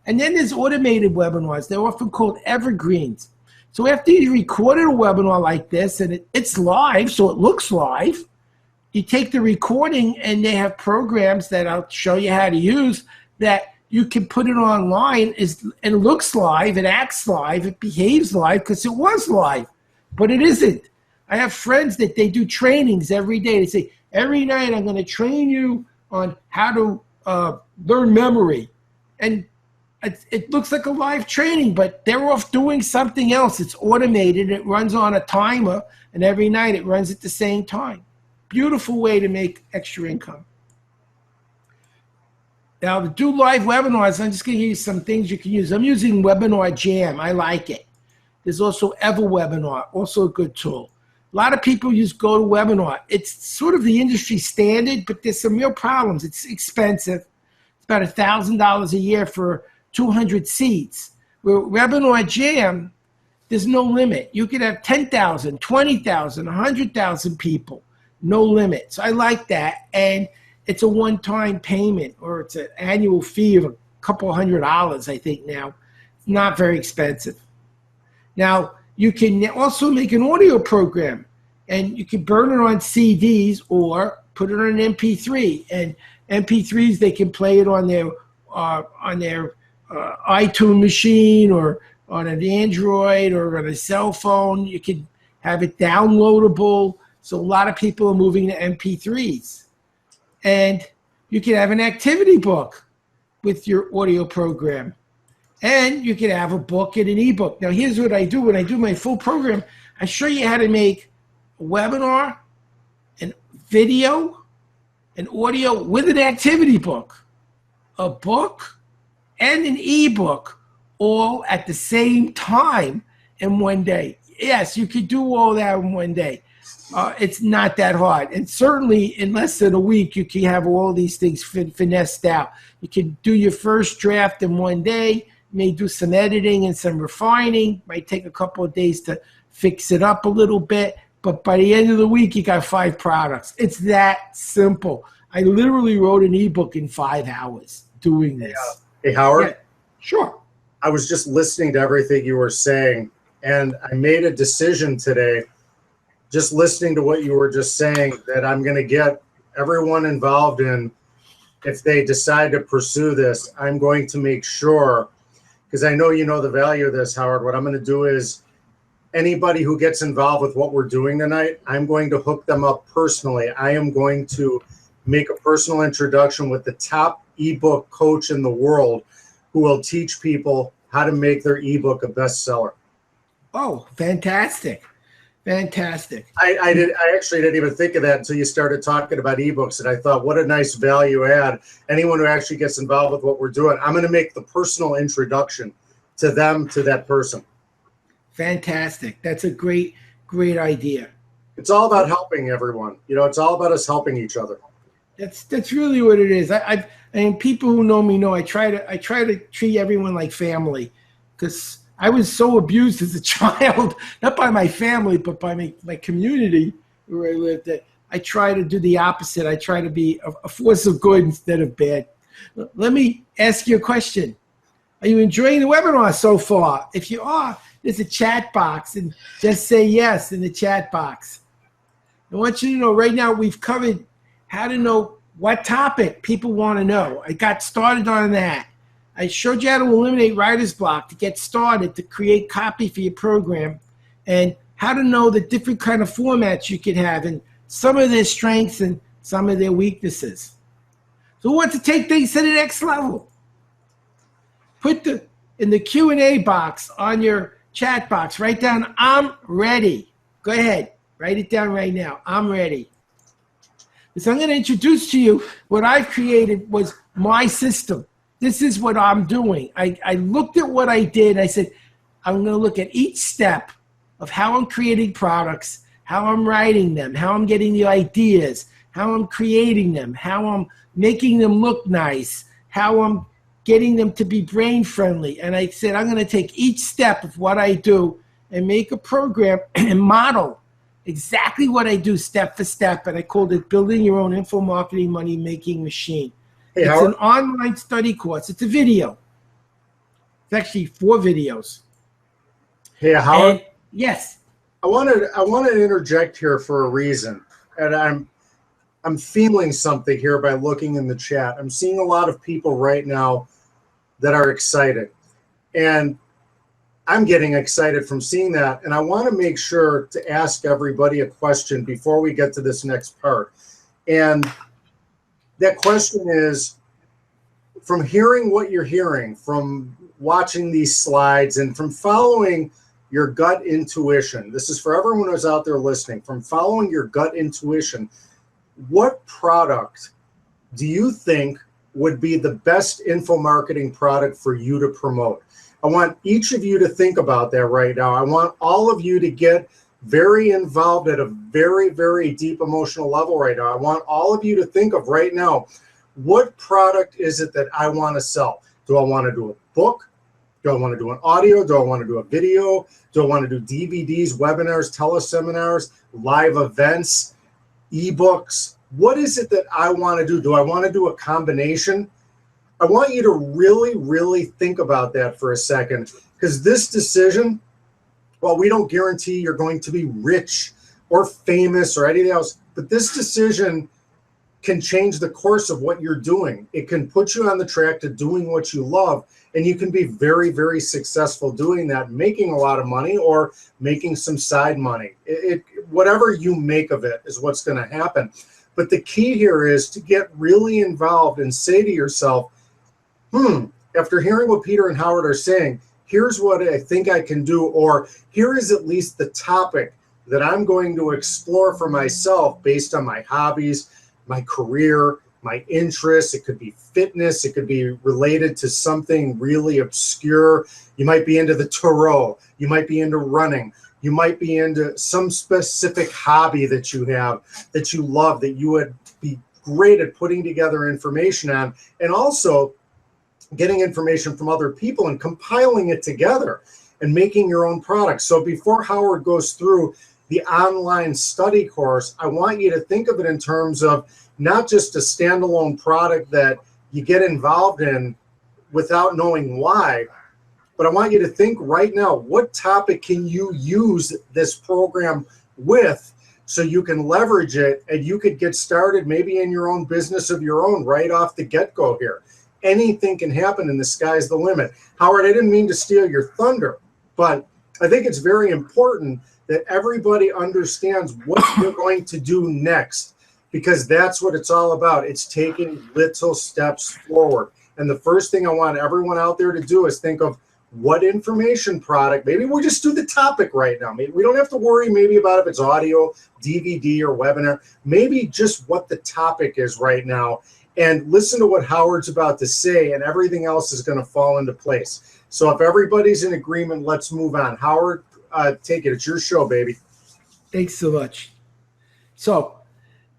And then there's automated webinars. They're often called evergreens. So after you recorded a webinar like this, and it's live, so it looks live, you take the recording, and they have programs that I'll show you how to use that you can put it online. It looks live, it acts live, it behaves live because it was live, but it isn't. I have friends that they do trainings every day. They say, every night I'm going to train you on how to learn memory. And it looks like a live training, but they're off doing something else. It's automated. It runs on a timer, and every night it runs at the same time. Beautiful way to make extra income. Now, to do live webinars, I'm just going to give you some things you can use. I'm using Webinar Jam. I like it. There's also EverWebinar, also a good tool. A lot of people use GoToWebinar. It's sort of the industry standard, but there's some real problems. It's expensive. It's about $1,000 a year for 200 seats. Where Webinar Jam, there's no limit. You could have 10,000, 20,000, 100,000 people, no limit. So I like that. And it's a one-time payment, or it's an annual fee of a couple $100, I think now. It's not very expensive. Now, you can also make an audio program, and you can burn it on CDs or put it on an MP3. And MP3s, they can play it on their iTunes machine or on an Android or on a cell phone. You can have it downloadable. So a lot of people are moving to MP3s. And you can have an activity book with your audio program. And you can have a book and an ebook. Now, here's what I do. When I do my full program, I show you how to make a webinar, an video, an audio with an activity book, a book, and an ebook, all at the same time in one day. Yes, you could do all that in one day. It's not that hard. And certainly in less than a week, you can have all these things finessed out. You can do your first draft in one day. May do some editing and some refining. Might take a couple of days to fix it up a little bit. But by the end of the week, you got 5 products. It's that simple. I literally wrote an ebook in 5 hours doing this. Hey, Howard? Yeah, sure. I was just listening to everything you were saying, and I made a decision today, just listening to what you were just saying, that I'm going to get everyone involved in, if they decide to pursue this, I'm going to make sure, because I know you know the value of this, Howard. What I'm going to do is anybody who gets involved with what we're doing tonight, I'm going to hook them up personally. I am going to make a personal introduction with the top ebook coach in the world who will teach people how to make their ebook a bestseller. Oh, fantastic. Fantastic. I actually didn't even think of that until you started talking about ebooks, and I thought, what a nice value add. Anyone who actually gets involved with what we're doing, I'm going to make the personal introduction to them, to that person. Fantastic. That's a great idea. It's all about helping everyone. You know, it's all about us helping each other. That's really what it is. I mean, people who know me know I try to treat everyone like family, because I was so abused as a child, not by my family, but by my community where I lived. That I try to do the opposite. I try to be a force of good instead of bad. Let me ask you a question. Are you enjoying the webinar so far? If you are, there's a chat box, and just say yes in the chat box. I want you to know right now we've covered how to know what topic people want to know. I got started on that. I showed you how to eliminate writer's block to get started, to create copy for your program, and how to know the different kind of formats you could have, and some of their strengths and some of their weaknesses. So who wants to take things to the next level? Put in the Q&A box on your chat box, write down, I'm ready. Go ahead, write it down right now. I'm ready. So I'm going to introduce to you what I've created was my system. This is what I'm doing. I looked at what I did. I said, I'm going to look at each step of how I'm creating products, how I'm writing them, how I'm getting the ideas, how I'm creating them, how I'm making them look nice, how I'm getting them to be brain friendly. And I said, I'm going to take each step of what I do and make a program and model exactly what I do step for step. And I called it Building Your Own Info Marketing Money Making Machine. Hey, it's Howard? an online study course. It's a video. It's actually 4 videos. Hey, Howard? And yes. I want to interject here for a reason, and I'm feeling something here by looking in the chat. I'm seeing a lot of people right now that are excited, and I'm getting excited from seeing that. And I want to make sure to ask everybody a question before we get to this next part. And that question is, from hearing what you're hearing, from watching these slides, and from following your gut intuition, this is for everyone who's out there listening, from following your gut intuition, what product do you think would be the best info marketing product for you to promote? I want each of you to think about that right now. I want all of you to get very involved at a very, very deep emotional level right now. I want all of you to think of right now, what product is it that I want to sell? Do I want to do a book? Do I want to do an audio? Do I want to do a video? Do I want to do DVDs, webinars, teleseminars, live events, ebooks? What is it that I want to do? Do I want to do a combination? I want you to really, really think about that for a second, because this decision, well, we don't guarantee you're going to be rich or famous or anything else, but this decision can change the course of what you're doing. It can put you on the track to doing what you love, and you can be very, very successful doing that, making a lot of money or making some side money. Whatever you make of it is what's going to happen. But the key here is to get really involved and say to yourself, after hearing what Peter and Howard are saying, here's what I think I can do, or here is at least the topic that I'm going to explore for myself based on my hobbies, my career, my interests. It could be fitness. It could be related to something really obscure. You might be into the tarot. You might be into running. You might be into some specific hobby that you have, that you love, that you would be great at putting together information on, and also getting information from other people and compiling it together and making your own product. So before Howard goes through the online study course, I want you to think of it in terms of not just a standalone product that you get involved in without knowing why, but I want you to think right now, what topic can you use this program with so you can leverage it and you could get started maybe in your own business of your own right off the get-go here. Anything can happen, and the sky's the limit. Howard, I didn't mean to steal your thunder, but I think it's very important that everybody understands what you're going to do next, because that's what it's all about. It's taking little steps forward. And the first thing I want everyone out there to do is think of what information product. Maybe we'll just do the topic right now. Maybe we don't have to worry maybe about if it's audio, DVD, or webinar. Maybe just what the topic is right now. And listen to what Howard's about to say, and everything else is going to fall into place. So if everybody's in agreement, let's move on. Howard, take it. It's your show, baby. Thanks so much. So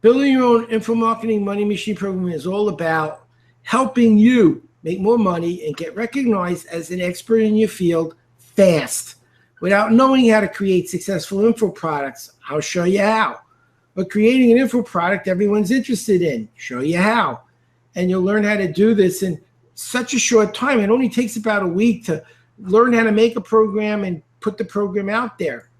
building your own info marketing money machine program is all about helping you make more money and get recognized as an expert in your field fast. Without knowing how to create successful info products, I'll show you how. But creating an info product everyone's interested in, show you how. And you'll learn how to do this in such a short time. It only takes about a week to learn how to make a program and put the program out there.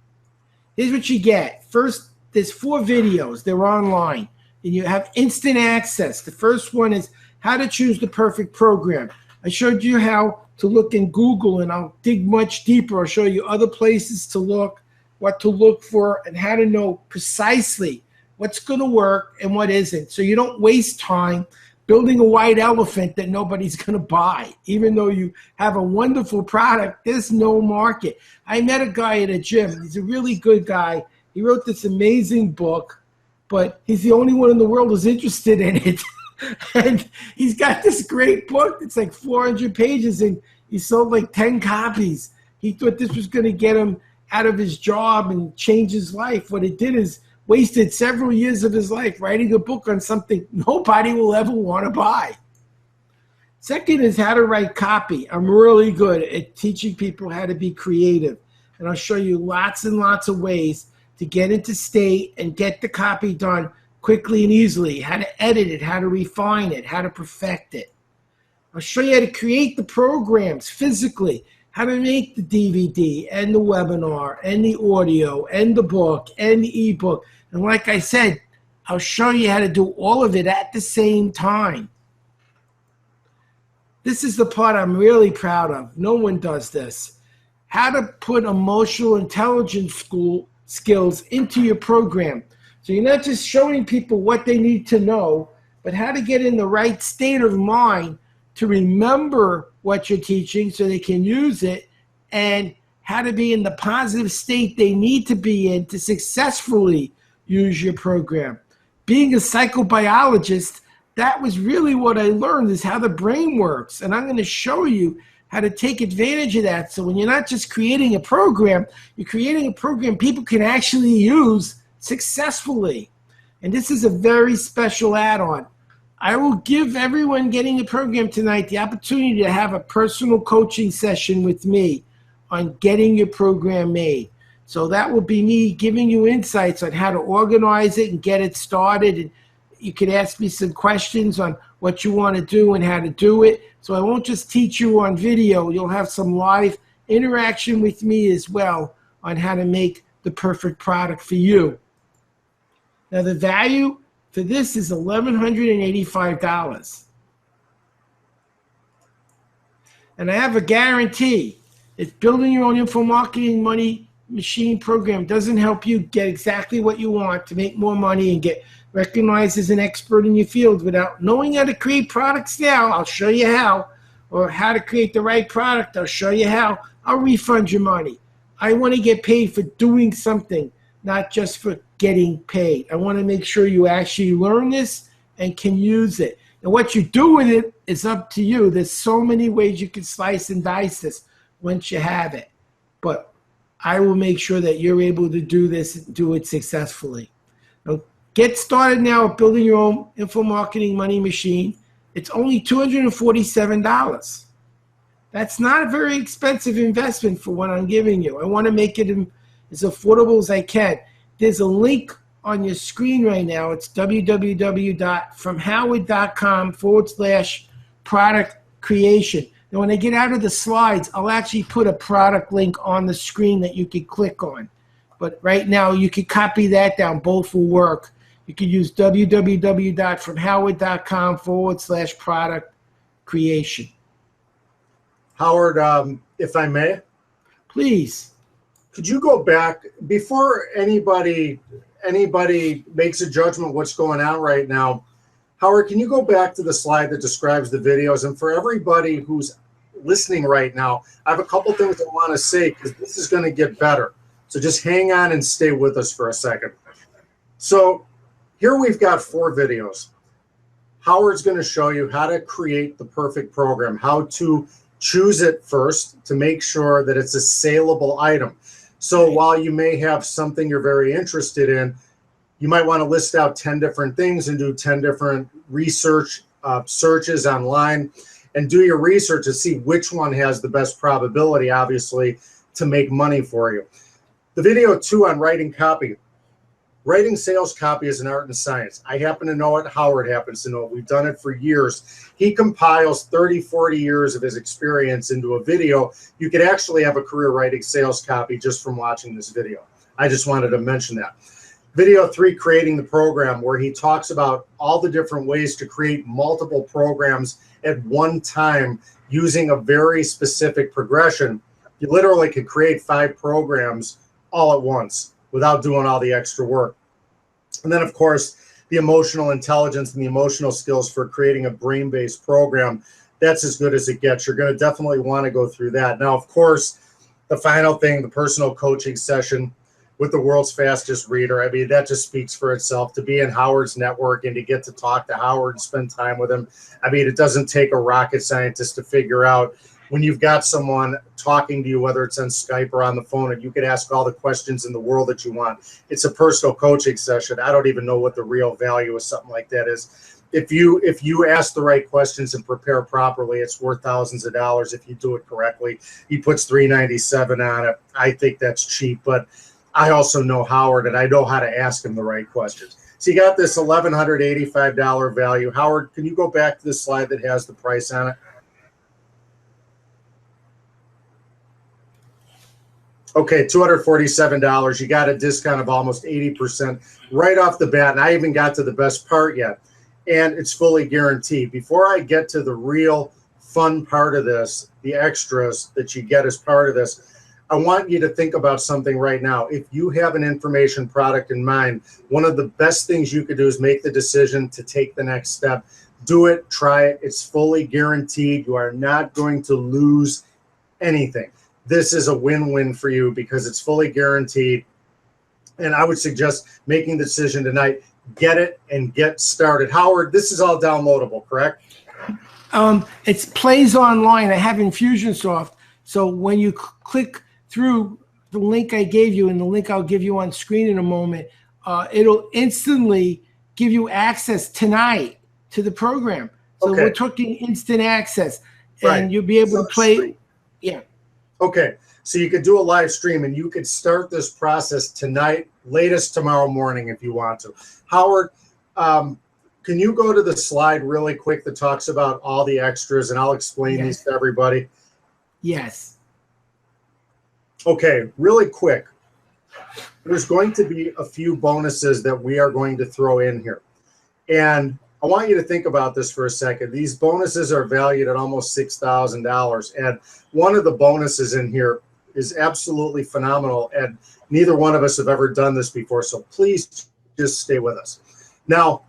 Here's what you get. First, there's 4 videos. They're online. And you have instant access. The first one is how to choose the perfect program. I showed you how to look in Google, and I'll dig much deeper. I'll show you other places to look, what to look for, and how to know precisely what's going to work and what isn't. So you don't waste time building a white elephant that nobody's going to buy. Even though you have a wonderful product, there's no market. I met a guy at a gym. He's a really good guy. He wrote this amazing book, but he's the only one in the world who's interested in it. And he's got this great book. It's like 400 pages, and he sold like 10 copies. He thought this was going to get him out of his job and change his life. What it did is wasted several years of his life writing a book on something nobody will ever want to buy. Second is how to write copy. I'm really good at teaching people how to be creative. And I'll show you lots and lots of ways to get into state and get the copy done quickly and easily, how to edit it, how to refine it, how to perfect it. I'll show you how to create the programs physically, how to make the DVD and the webinar and the audio and the book and the ebook. And like I said, I'll show you how to do all of it at the same time. This is the part I'm really proud of. No one does this. How to put emotional intelligence skills into your program. So you're not just showing people what they need to know, but how to get in the right state of mind to remember what you're teaching so they can use it, and how to be in the positive state they need to be in to successfully use your program. Being a psychobiologist, that was really what I learned, is how the brain works. And I'm going to show you how to take advantage of that. So when you're not just creating a program, you're creating a program people can actually use successfully. And this is a very special add-on. I will give everyone getting the program tonight the opportunity to have a personal coaching session with me on getting your program made. So that will be me giving you insights on how to organize it and get it started. And you can ask me some questions on what you want to do and how to do it. So I won't just teach you on video. You'll have some live interaction with me as well on how to make the perfect product for you. Now the value for this is $1,185. And I have a guarantee. If building your own info marketing money machine program doesn't help you get exactly what you want to make more money and get recognized as an expert in your field without knowing how to create products now, I'll show you how, or how to create the right product, I'll show you how, I'll refund your money. I want to get paid for doing something, not just for getting paid. I want to make sure you actually learn this and can use it. And what you do with it is up to you. There's so many ways you can slice and dice this once you have it. But I will make sure that you're able to do this and do it successfully. Now, get started now with building your own info marketing money machine. It's only $247. That's not a very expensive investment for what I'm giving you. I want to make it as affordable as I can. There's a link on your screen right now. It's www.fromhoward.com/product creation. Now, when I get out of the slides, I'll actually put a product link on the screen that you can click on. But right now, you can copy that down. Both will work. You can use www.fromhoward.com/product creation. Howard, if I may, please. Could you go back before anybody makes a judgment what's going on right now? Howard, can you go back to the slide that describes the videos? And for everybody who's listening right now, I have a couple things I want to say because this is going to get better. So just hang on and stay with us for a second. So here we've got 4 videos. Howard's going to show you how to create the perfect program, how to choose it first to make sure that it's a saleable item. So while you may have something you're very interested in, you might want to list out 10 different things and do 10 different research searches online and do your research to see which one has the best probability, obviously, to make money for you. The video 2 on writing copy. Writing sales copy is an art and science. I happen to know it. Howard happens to know it. We've done it for years. He compiles 30, 40 years of his experience into a video. You could actually have a career writing sales copy just from watching this video. I just wanted to mention that. Video 3, creating the program, where he talks about all the different ways to create multiple programs at one time using a very specific progression. You literally could create 5 programs all at once without doing all the extra work. And then, of course, the emotional intelligence and the emotional skills for creating a brain-based program. That's as good as it gets. You're going to definitely want to go through that. Now, of course, the final thing, the personal coaching session with the world's fastest reader. I mean, that just speaks for itself. To be in Howard's network and to get to talk to Howard and spend time with him. I mean, it doesn't take a rocket scientist to figure out when you've got someone talking to you, whether it's on Skype or on the phone, and you can ask all the questions in the world that you want. It's a personal coaching session. I don't even know what the real value of something like that is. If you ask the right questions and prepare properly, it's worth thousands of dollars if you do it correctly. He puts $397 on it. I think that's cheap, but I also know Howard, and I know how to ask him the right questions. So you got this $1,185 value. Howard, can you go back to the slide that has the price on it? Okay, $247. You got a discount of almost 80% right off the bat, and I even got to the best part yet, and it's fully guaranteed. Before I get to the real fun part of this, the extras that you get as part of this, I want you to think about something right now. If you have an information product in mind, one of the best things you could do is make the decision to take the next step. Do it, try it. It's fully guaranteed. You are not going to lose anything. This is a win-win for you because it's fully guaranteed. And I would suggest making the decision tonight, get it and get started. Howard, this is all downloadable, correct? It's plays online. I have Infusionsoft. So when you click through the link I gave you and the link I'll give you on screen in a moment, it'll instantly give you access tonight to the program. So Okay. we're talking instant access, Right. and you'll be able to play. Yeah. Okay. So you could do a live stream and you could start this process tonight, latest tomorrow morning if you want to. Howard, can you go to the slide really quick that talks about all the extras, and I'll explain these to everybody? Yes. Okay, really quick. There's going to be a few bonuses that we are going to throw in here. And I want you to think about this for a second. These bonuses are valued at almost $6,000. And one of the bonuses in here is absolutely phenomenal. And neither one of us have ever done this before. So please just stay with us. Now,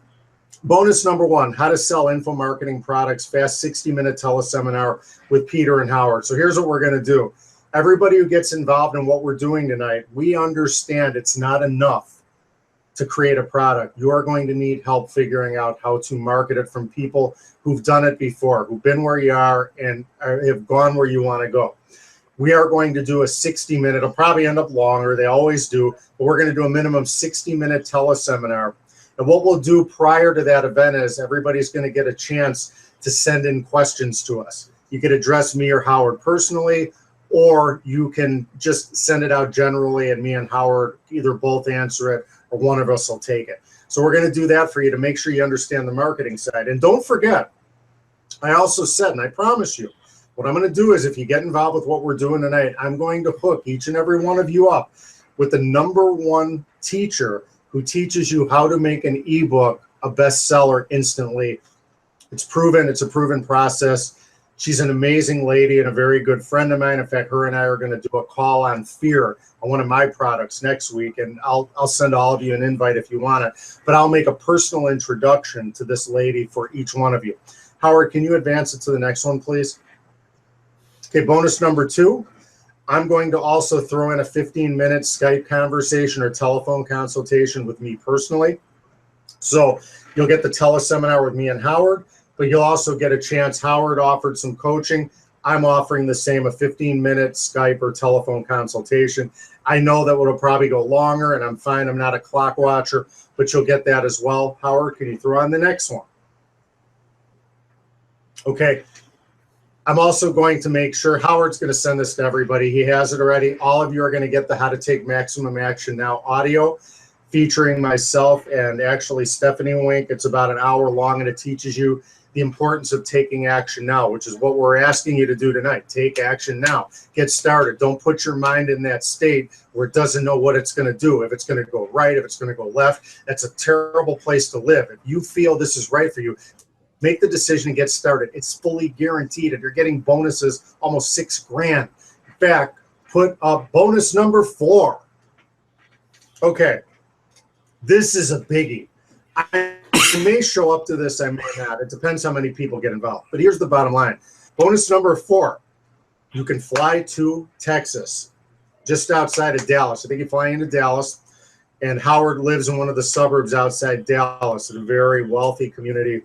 bonus number one, how to sell info marketing products, fast 60-minute teleseminar with Peter and Howard. So here's what we're going to do. Everybody who gets involved in what we're doing tonight, we understand it's not enough to create a product. You are going to need help figuring out how to market it from people who've done it before, who've been where you are and have gone where you want to go. We are going to do a 60-minute, it'll probably end up longer, they always do, but we're going to do a minimum 60-minute teleseminar. And what we'll do prior to that event is everybody's going to get a chance to send in questions to us. You could address me or Howard personally, or you can just send it out generally and me and Howard either both answer it or one of us will take it. So we're going to do that for you to make sure you understand the marketing side. And don't forget, I also said, and I promise you, what I'm going to do is if you get involved with what we're doing tonight, I'm going to hook each and every one of you up with the #1 teacher who teaches you how to make an ebook a bestseller instantly. It's proven. It's a proven process. She's an amazing lady and a very good friend of mine. In fact, her and I are going to do a call on fear on one of my products next week, and I'll send all of you an invite if you want it. But I'll make a personal introduction to this lady for each one of you. Howard, can you advance it to the next one, please? Okay, bonus number 2. I'm going to also throw in a 15-minute Skype conversation or telephone consultation with me personally. So you'll get the teleseminar with me and Howard, but you'll also get a chance. Howard offered some coaching. I'm offering the same, a 15-minute Skype or telephone consultation. I know that it'll probably go longer, and I'm fine. I'm not a clock watcher, but you'll get that as well. Howard, can you throw on the next one? Okay. I'm also going to make sure Howard's going to send this to everybody. He has it already. All of you are going to get the How to Take Maximum Action Now audio featuring myself and actually Stephanie Wink. It's about an hour long, and it teaches you the importance of taking action now, which is what we're asking you to do tonight. Take action now. Get started. Don't put your mind in that state where it doesn't know what it's going to do, if it's going to go right, if it's going to go left. That's a terrible place to live. If you feel this is right for you, make the decision and get started. It's fully guaranteed, and you're getting bonuses almost $6,000. In fact, put up bonus number 4. Okay, this is a biggie. I may show up to this, I may not. It depends how many people get involved. But here's the bottom line. Bonus number 4, you can fly to Texas, just outside of Dallas. I think you fly into Dallas, and Howard lives in one of the suburbs outside Dallas, in a very wealthy community.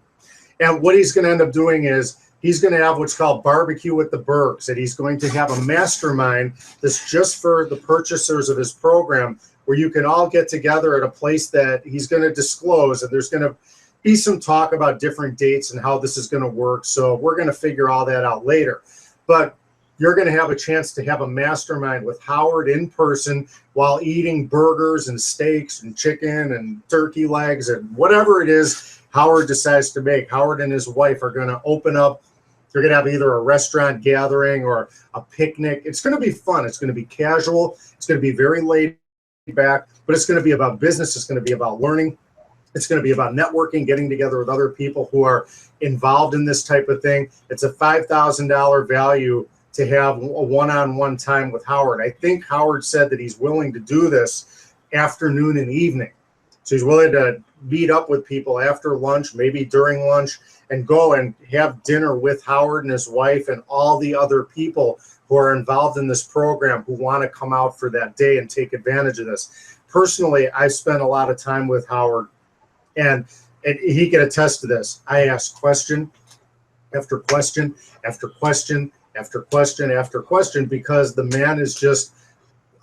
And what he's going to end up doing is he's going to have what's called Barbecue with the Bergs, and he's going to have a mastermind that's just for the purchasers of his program, where you can all get together at a place that he's going to disclose, and there's going to be some talk about different dates and how this is going to work. So we're going to figure all that out later. But you're going to have a chance to have a mastermind with Howard in person while eating burgers and steaks and chicken and turkey legs and whatever it is Howard decides to make. Howard and his wife are going to open up. They're going to have either a restaurant gathering or a picnic. It's going to be fun. It's going to be casual. It's going to be very laid back, but it's going to be about business. It's going to be about learning. It's going to be about networking, getting together with other people who are involved in this type of thing. It's a $5,000 value to have a one-on-one time with Howard. I think Howard said that he's willing to do this afternoon and evening. So he's willing to meet up with people after lunch, maybe during lunch, and go and have dinner with Howard and his wife and all the other people who are involved in this program who want to come out for that day and take advantage of this. Personally, I spent a lot of time with Howard, and he can attest to this. I ask questions, after question after question after question after question, because the man is just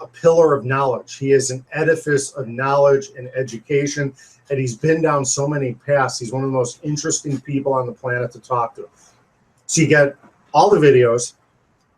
a pillar of knowledge. He is an edifice of knowledge and education, and he's been down so many paths. He's one of the most interesting people on the planet to talk to. So you get all the videos,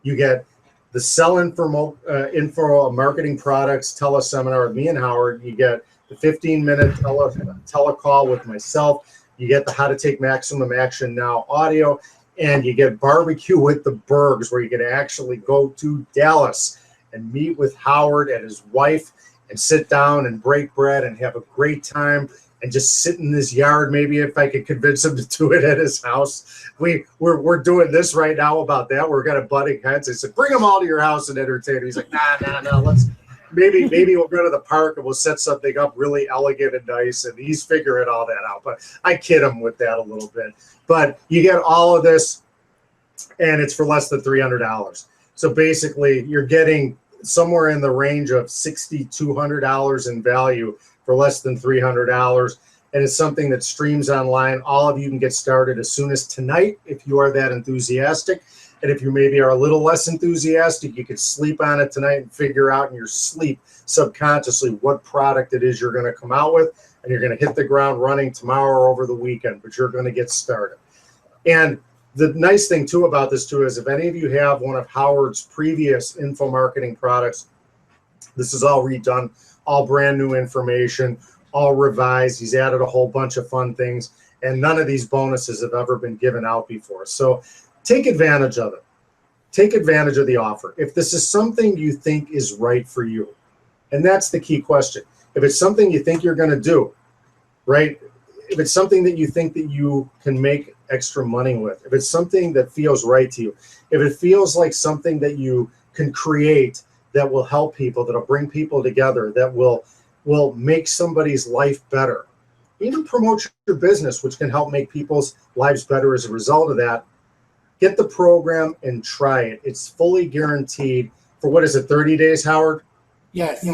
you get the Sell Info Marketing Products teleseminar with me and Howard, you get the 15-minute telecall with myself, you get the How to Take Maximum Action Now audio, and you get Barbecue with the Bergs, where you can actually go to Dallas and meet with Howard and his wife and sit down and break bread and have a great time and just sit in this yard. Maybe if I could convince him to do it at his house. We're doing this right now about that. We're gonna butting heads. I said, bring them all to your house and entertain him. He's like, nah. Let's maybe we'll go to the park and we'll set something up really elegant and nice. And he's figuring all that out. But I kid him with that a little bit. But you get all of this, and it's for less than $300. So basically, you're getting somewhere in the range of $6,200 in value for less than $300. And it's something that streams online. All of you can get started as soon as tonight if you are that enthusiastic. And if you maybe are a little less enthusiastic, you could sleep on it tonight and figure out in your sleep subconsciously what product it is you're going to come out with. And you're going to hit the ground running tomorrow or over the weekend, but you're going to get started. And the nice thing too about this too is if any of you have one of Howard's previous info marketing products, this is all redone, all brand new information, all revised. He's added a whole bunch of fun things, and none of these bonuses have ever been given out before. So take advantage of it. Take advantage of the offer. If this is something you think is right for you, and that's the key question. If it's something you think you're going to do, right? If it's something that you think that you can make extra money with, if it's something that feels right to you, if it feels like something that you can create that will help people, that'll bring people together, that will make somebody's life better, even promote your business, which can help make people's lives better as a result of that, get the program and try it. It's fully guaranteed for, what is it, 30 days, Howard? Yes.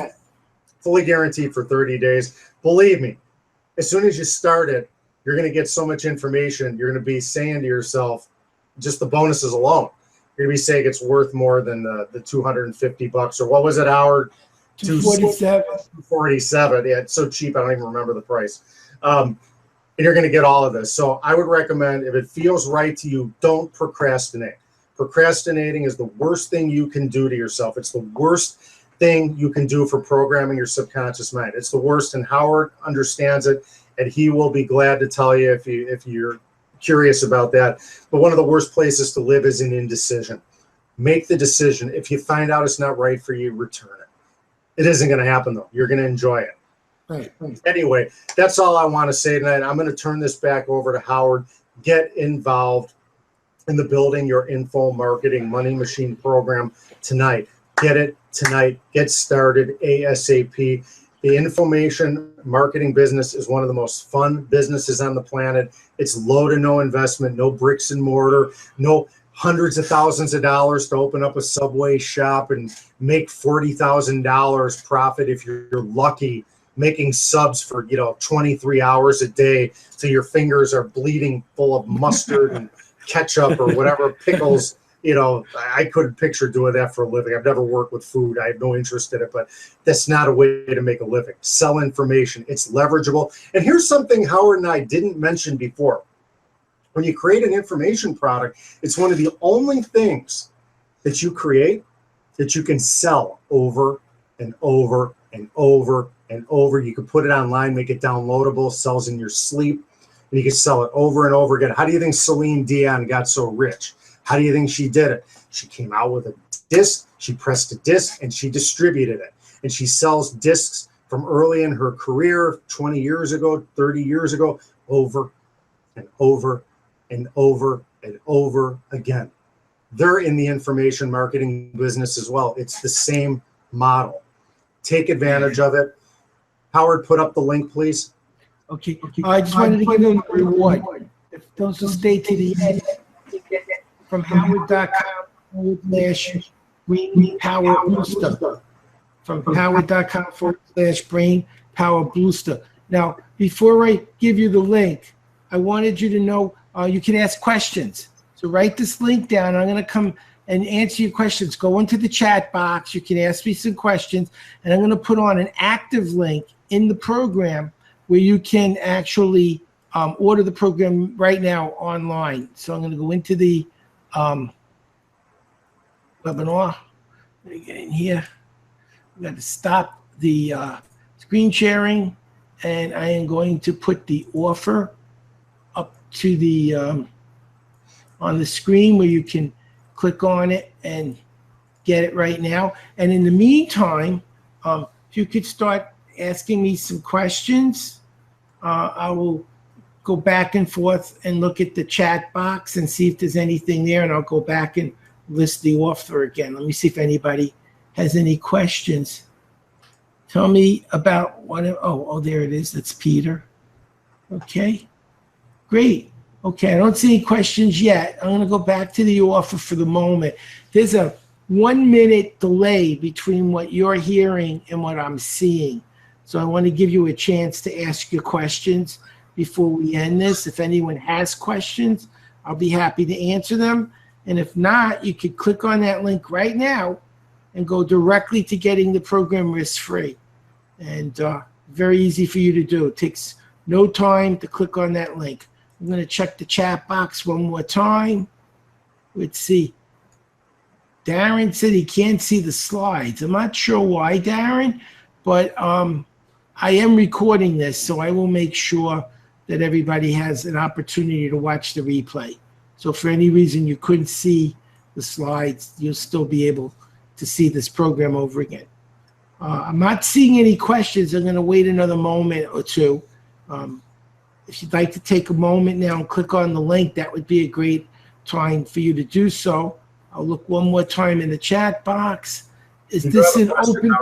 Fully guaranteed for 30 days. Believe me, as soon as you start it, you're going to get so much information. You're going to be saying to yourself, just the bonuses alone, you're going to be saying it's worth more than the $250, or what was it, Howard? $247. Yeah, it's so cheap, I don't even remember the price. And you're going to get all of this. So I would recommend, if it feels right to you, don't procrastinate. Procrastinating is the worst thing you can do to yourself. It's the worst thing you can do for programming your subconscious mind. It's the worst, and Howard understands it, and he will be glad to tell you if you're curious about that. But one of the worst places to live is in indecision. Make the decision. If you find out it's not right for you, return it. It isn't going to happen, though. You're going to enjoy it. Right. Anyway, that's all I want to say tonight. I'm going to turn this back over to Howard. Get involved in the Building Your Info Marketing Money Machine program tonight. Get it tonight. Get started ASAP. The information marketing business is one of the most fun businesses on the planet. It's low to no investment, no bricks and mortar, no hundreds of thousands of dollars to open up a Subway shop and make $40,000 profit if you're lucky, making subs for 23 hours a day till your fingers are bleeding full of mustard and ketchup or whatever pickles. I couldn't picture doing that for a living. I've never worked with food. I have no interest in it, but that's not a way to make a living. Sell information. It's leverageable. And here's something Howard and I didn't mention before. When you create an information product, it's one of the only things that you create that you can sell over and over and over and over. You can put it online, make it downloadable, sells in your sleep, and you can sell it over and over again. How do you think Celine Dion got so rich? How do you think she did it? She came out with a disc, she pressed a disc, and she distributed it. And she sells discs from early in her career, 20 years ago, 30 years ago, over and over and over and over again. They're in the information marketing business as well. It's the same model. Take advantage of it. Howard, put up the link, please. Okay. I just wanted to give them a reward. If those will stay to the end, from howard.com/brain power booster. From howard.com/brain power booster. Now, before I give you the link, I wanted you to know you can ask questions. So write this link down. I'm going to come and answer your questions. Go into the chat box. You can ask me some questions, and I'm going to put on an active link in the program where you can actually order the program right now online. So I'm going to go into the webinar. Get in here. I'm going to stop the screen sharing, and I am going to put the offer up to the on the screen where you can click on it and get it right now. And in the meantime, if you could start asking me some questions, I will go back and forth and look at the chat box and see if there's anything there, and I'll go back and list the offer again. Let me see if anybody has any questions. Tell me about what, oh, there it is. That's Peter. Okay, great. Okay, I don't see any questions yet. I'm going to go back to the offer for the moment. There's a 1 minute delay between what you're hearing and what I'm seeing. So I want to give you a chance to ask your questions before we end this. If anyone has questions, I'll be happy to answer them. And if not, you could click on that link right now and go directly to getting the program risk-free. And very easy for you to do. It takes no time to click on that link. I'm going to check the chat box one more time. Let's see. Darren said he can't see the slides. I'm not sure why, Darren, but I am recording this, so I will make sure that everybody has an opportunity to watch the replay. So for any reason you couldn't see the slides, you'll still be able to see this program over again. I'm not seeing any questions. I'm going to wait another moment or two. If you'd like to take a moment now and click on the link, that would be a great time for you to do so. I'll look one more time in the chat box. Is this an open?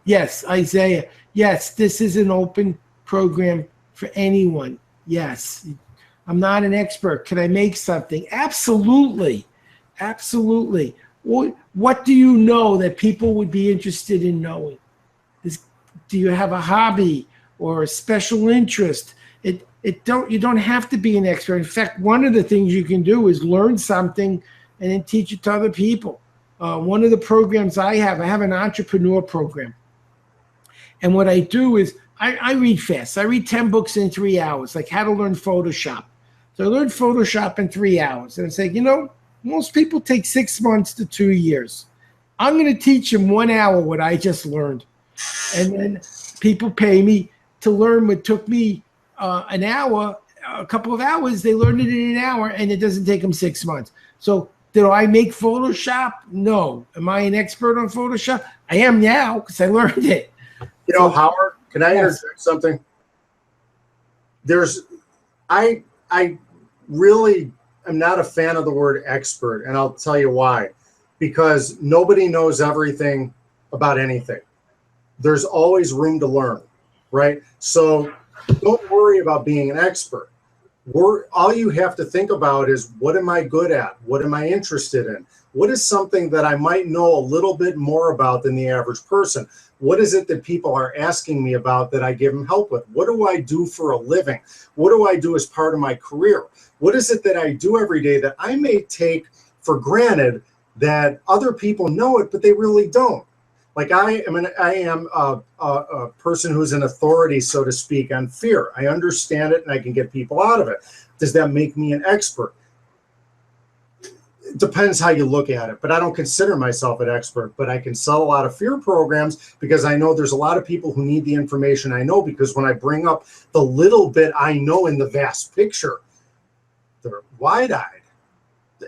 Yes, Isaiah. Yes, this is an open program for anyone. Yes. I'm not an expert. Can I make something? Absolutely. Absolutely. What do you know that people would be interested in knowing? Do you have a hobby or a special interest? You don't have to be an expert. In fact, one of the things you can do is learn something and then teach it to other people. One of the programs I have an entrepreneur program. And what I do is I read fast. I read 10 books in 3 hours, like how to learn Photoshop. So I learned Photoshop in 3 hours. And it's like, most people take 6 months to 2 years. I'm going to teach them 1 hour what I just learned. And then people pay me to learn what took me an hour, a couple of hours. They learned it in an hour, and it doesn't take them 6 months. So did I make Photoshop? No. Am I an expert on Photoshop? I am now because I learned it. Howard, can I interject something? I really am not a fan of the word expert, and I'll tell you why. Because nobody knows everything about anything. There's always room to learn, right? So don't worry about being an expert. All you have to think about is, what am I good at? What am I interested in? What is something that I might know a little bit more about than the average person? What is it that people are asking me about that I give them help with? What do I do for a living? What do I do as part of my career? What is it that I do every day that I may take for granted that other people know it, but they really don't? Like I am a person who's an authority, so to speak, on fear. I understand it and I can get people out of it. Does that make me an expert? It depends how you look at it, but I don't consider myself an expert. But I can sell a lot of fear programs because I know there's a lot of people who need the information I know, because when I bring up the little bit I know in the vast picture, they're wide-eyed.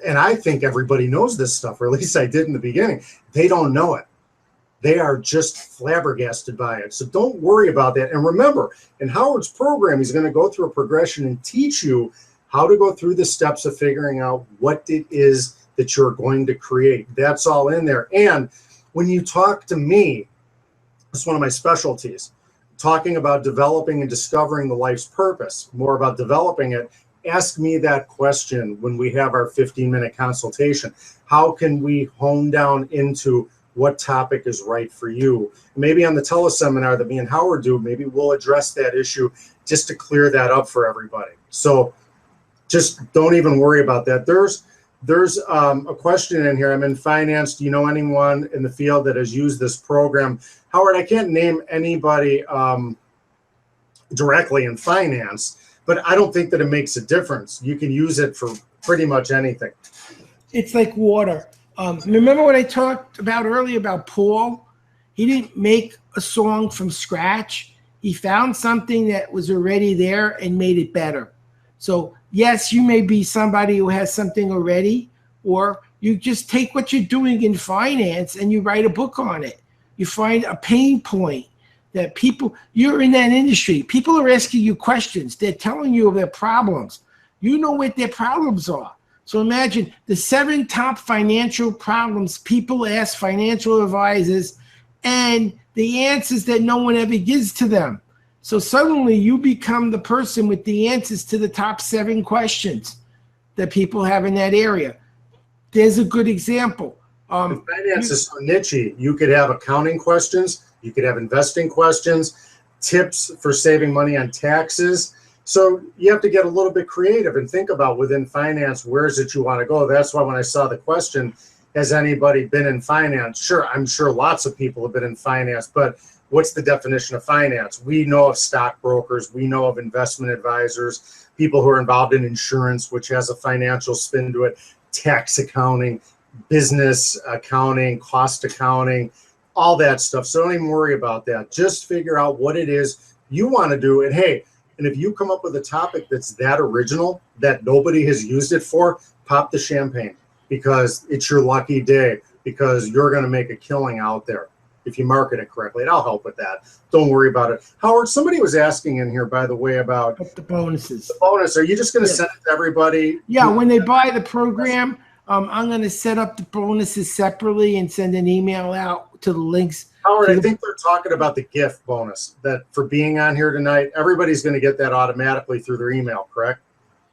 And I think everybody knows this stuff, or at least I did in the beginning. They don't know it. They are just flabbergasted by it. So don't worry about that. And remember, in Howard's program, he's going to go through a progression and teach you how to go through the steps of figuring out what it is that you're going to create. That's all in there. And when you talk to me, it's one of my specialties, talking about developing and discovering the life's purpose, more about developing it. Ask me that question when we have our 15-minute consultation. How can we hone down into what topic is right for you? Maybe on the teleseminar that me and Howard do, maybe we'll address that issue just to clear that up for everybody. So just don't even worry about that. There's a question in here. I'm in finance. Do you know anyone in the field that has used this program? Howard, I can't name anybody directly in finance, but I don't think that it makes a difference. You can use it for pretty much anything. It's like water. Remember what I talked about earlier about Paul? He didn't make a song from scratch. He found something that was already there and made it better. So yes, you may be somebody who has something already, or you just take what you're doing in finance and you write a book on it. You find a pain point that people, you're in that industry. People are asking you questions. They're telling you their problems. You know what their problems are. So imagine the 7 top financial problems people ask financial advisors and the answers that no one ever gives to them. So suddenly you become the person with the answers to the top 7 questions that people have in that area. There's a good example. Finance is so niche. You could have accounting questions. You could have investing questions, tips for saving money on taxes. So you have to get a little bit creative and think about within finance, where is it you want to go? That's why when I saw the question, has anybody been in finance? Sure, I'm sure lots of people have been in finance, but what's the definition of finance? We know of stockbrokers, we know of investment advisors, people who are involved in insurance, which has a financial spin to it, tax accounting, business accounting, cost accounting, all that stuff. So don't even worry about that. Just figure out what it is you want to do. And hey, and if you come up with a topic that's that original, that nobody has used it for, pop the champagne, because it's your lucky day, because you're going to make a killing out there if you market it correctly. And I'll help with that. Don't worry about it. Howard, somebody was asking in here, by the way, about the bonuses. The bonus. Are you just going to send it to everybody? Yeah, when they buy the program, I'm going to set up the bonuses separately and send an email out to the links. Howard, I think they're talking about the gift bonus that for being on here tonight. Everybody's going to get that automatically through their email, correct?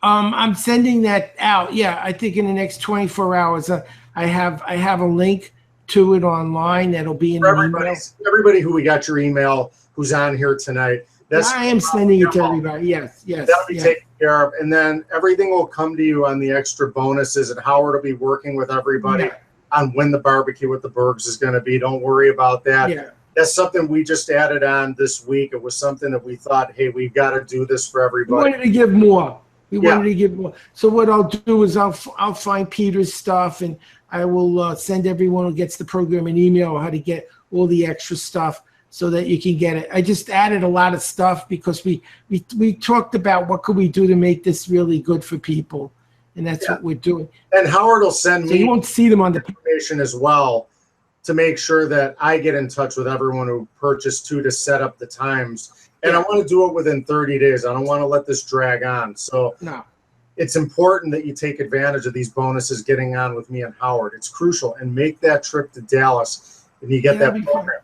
I'm sending that out. Yeah, I think in the next 24 hours. I have a link to it online that'll be in the email. Everybody who we got your email who's on here tonight. I am sending it to everybody. Yes. That'll be taken care of. And then everything will come to you on the extra bonuses, and Howard will be working with everybody on when the barbecue with the Bergs is going to be. Don't worry about that. Yeah. That's something we just added on this week. It was something that we thought, hey, we've got to do this for everybody. We wanted to give more. So what I'll do is I'll find Peter's stuff, and I will send everyone who gets the program an email how to get all the extra stuff so that you can get it. I just added a lot of stuff because we talked about what could we do to make this really good for people, and that's what we're doing. And Howard will send me. So you won't see them on the information as well to make sure that I get in touch with everyone who purchased to set up the times. And I want to do it within 30 days. I don't want to let this drag on. So it's important that you take advantage of these bonuses getting on with me and Howard. It's crucial. And make that trip to Dallas and you get that program.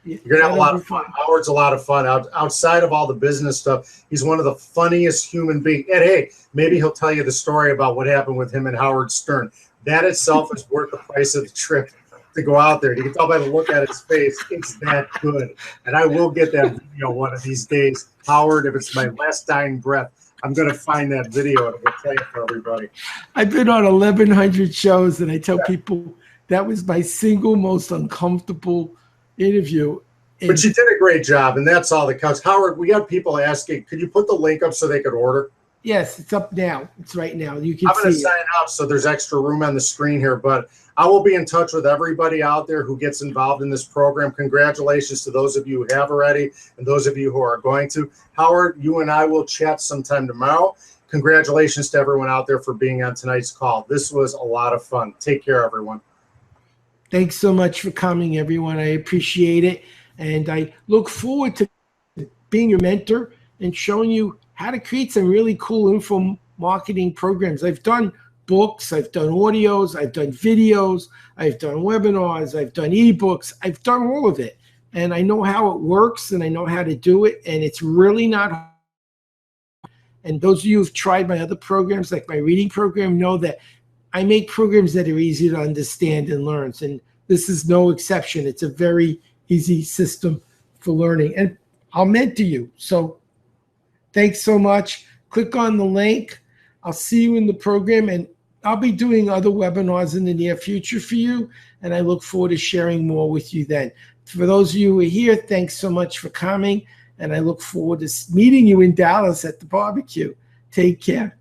You're going to have a lot of fun. Howard's a lot of fun. Outside of all the business stuff, he's one of the funniest human beings. And hey, maybe he'll tell you the story about what happened with him and Howard Stern. That itself is worth the price of the trip to go out there. You can tell by the look at his face, it's that good. And I will get that video one of these days. Howard, if it's my last dying breath, I'm going to find that video and we'll play it for everybody. I've been on 1,100 shows, and I tell people that was my single most uncomfortable interview. But you did a great job, and that's all that counts. Howard, we got people asking, could you put the link up so they could order? Yes, it's up now. It's right now. You can I'm going to sign up so there's extra room on the screen here, but I will be in touch with everybody out there who gets involved in this program. Congratulations to those of you who have already and those of you who are going to. Howard, you and I will chat sometime tomorrow. Congratulations to everyone out there for being on tonight's call. This was a lot of fun. Take care, everyone. Thanks so much for coming, everyone. I appreciate it. And I look forward to being your mentor and showing you how to create some really cool info marketing programs. I've done books, I've done audios, I've done videos, I've done webinars, I've done ebooks, I've done all of it. And I know how it works and I know how to do it. And it's really not hard. And those of you who've tried my other programs, like my reading program, know that I make programs that are easy to understand and learn. And this is no exception. It's a very easy system for learning. And I'll mentor you. So thanks so much. Click on the link. I'll see you in the program. And I'll be doing other webinars in the near future for you, and I look forward to sharing more with you then. For those of you who are here, thanks so much for coming, and I look forward to meeting you in Dallas at the barbecue. Take care.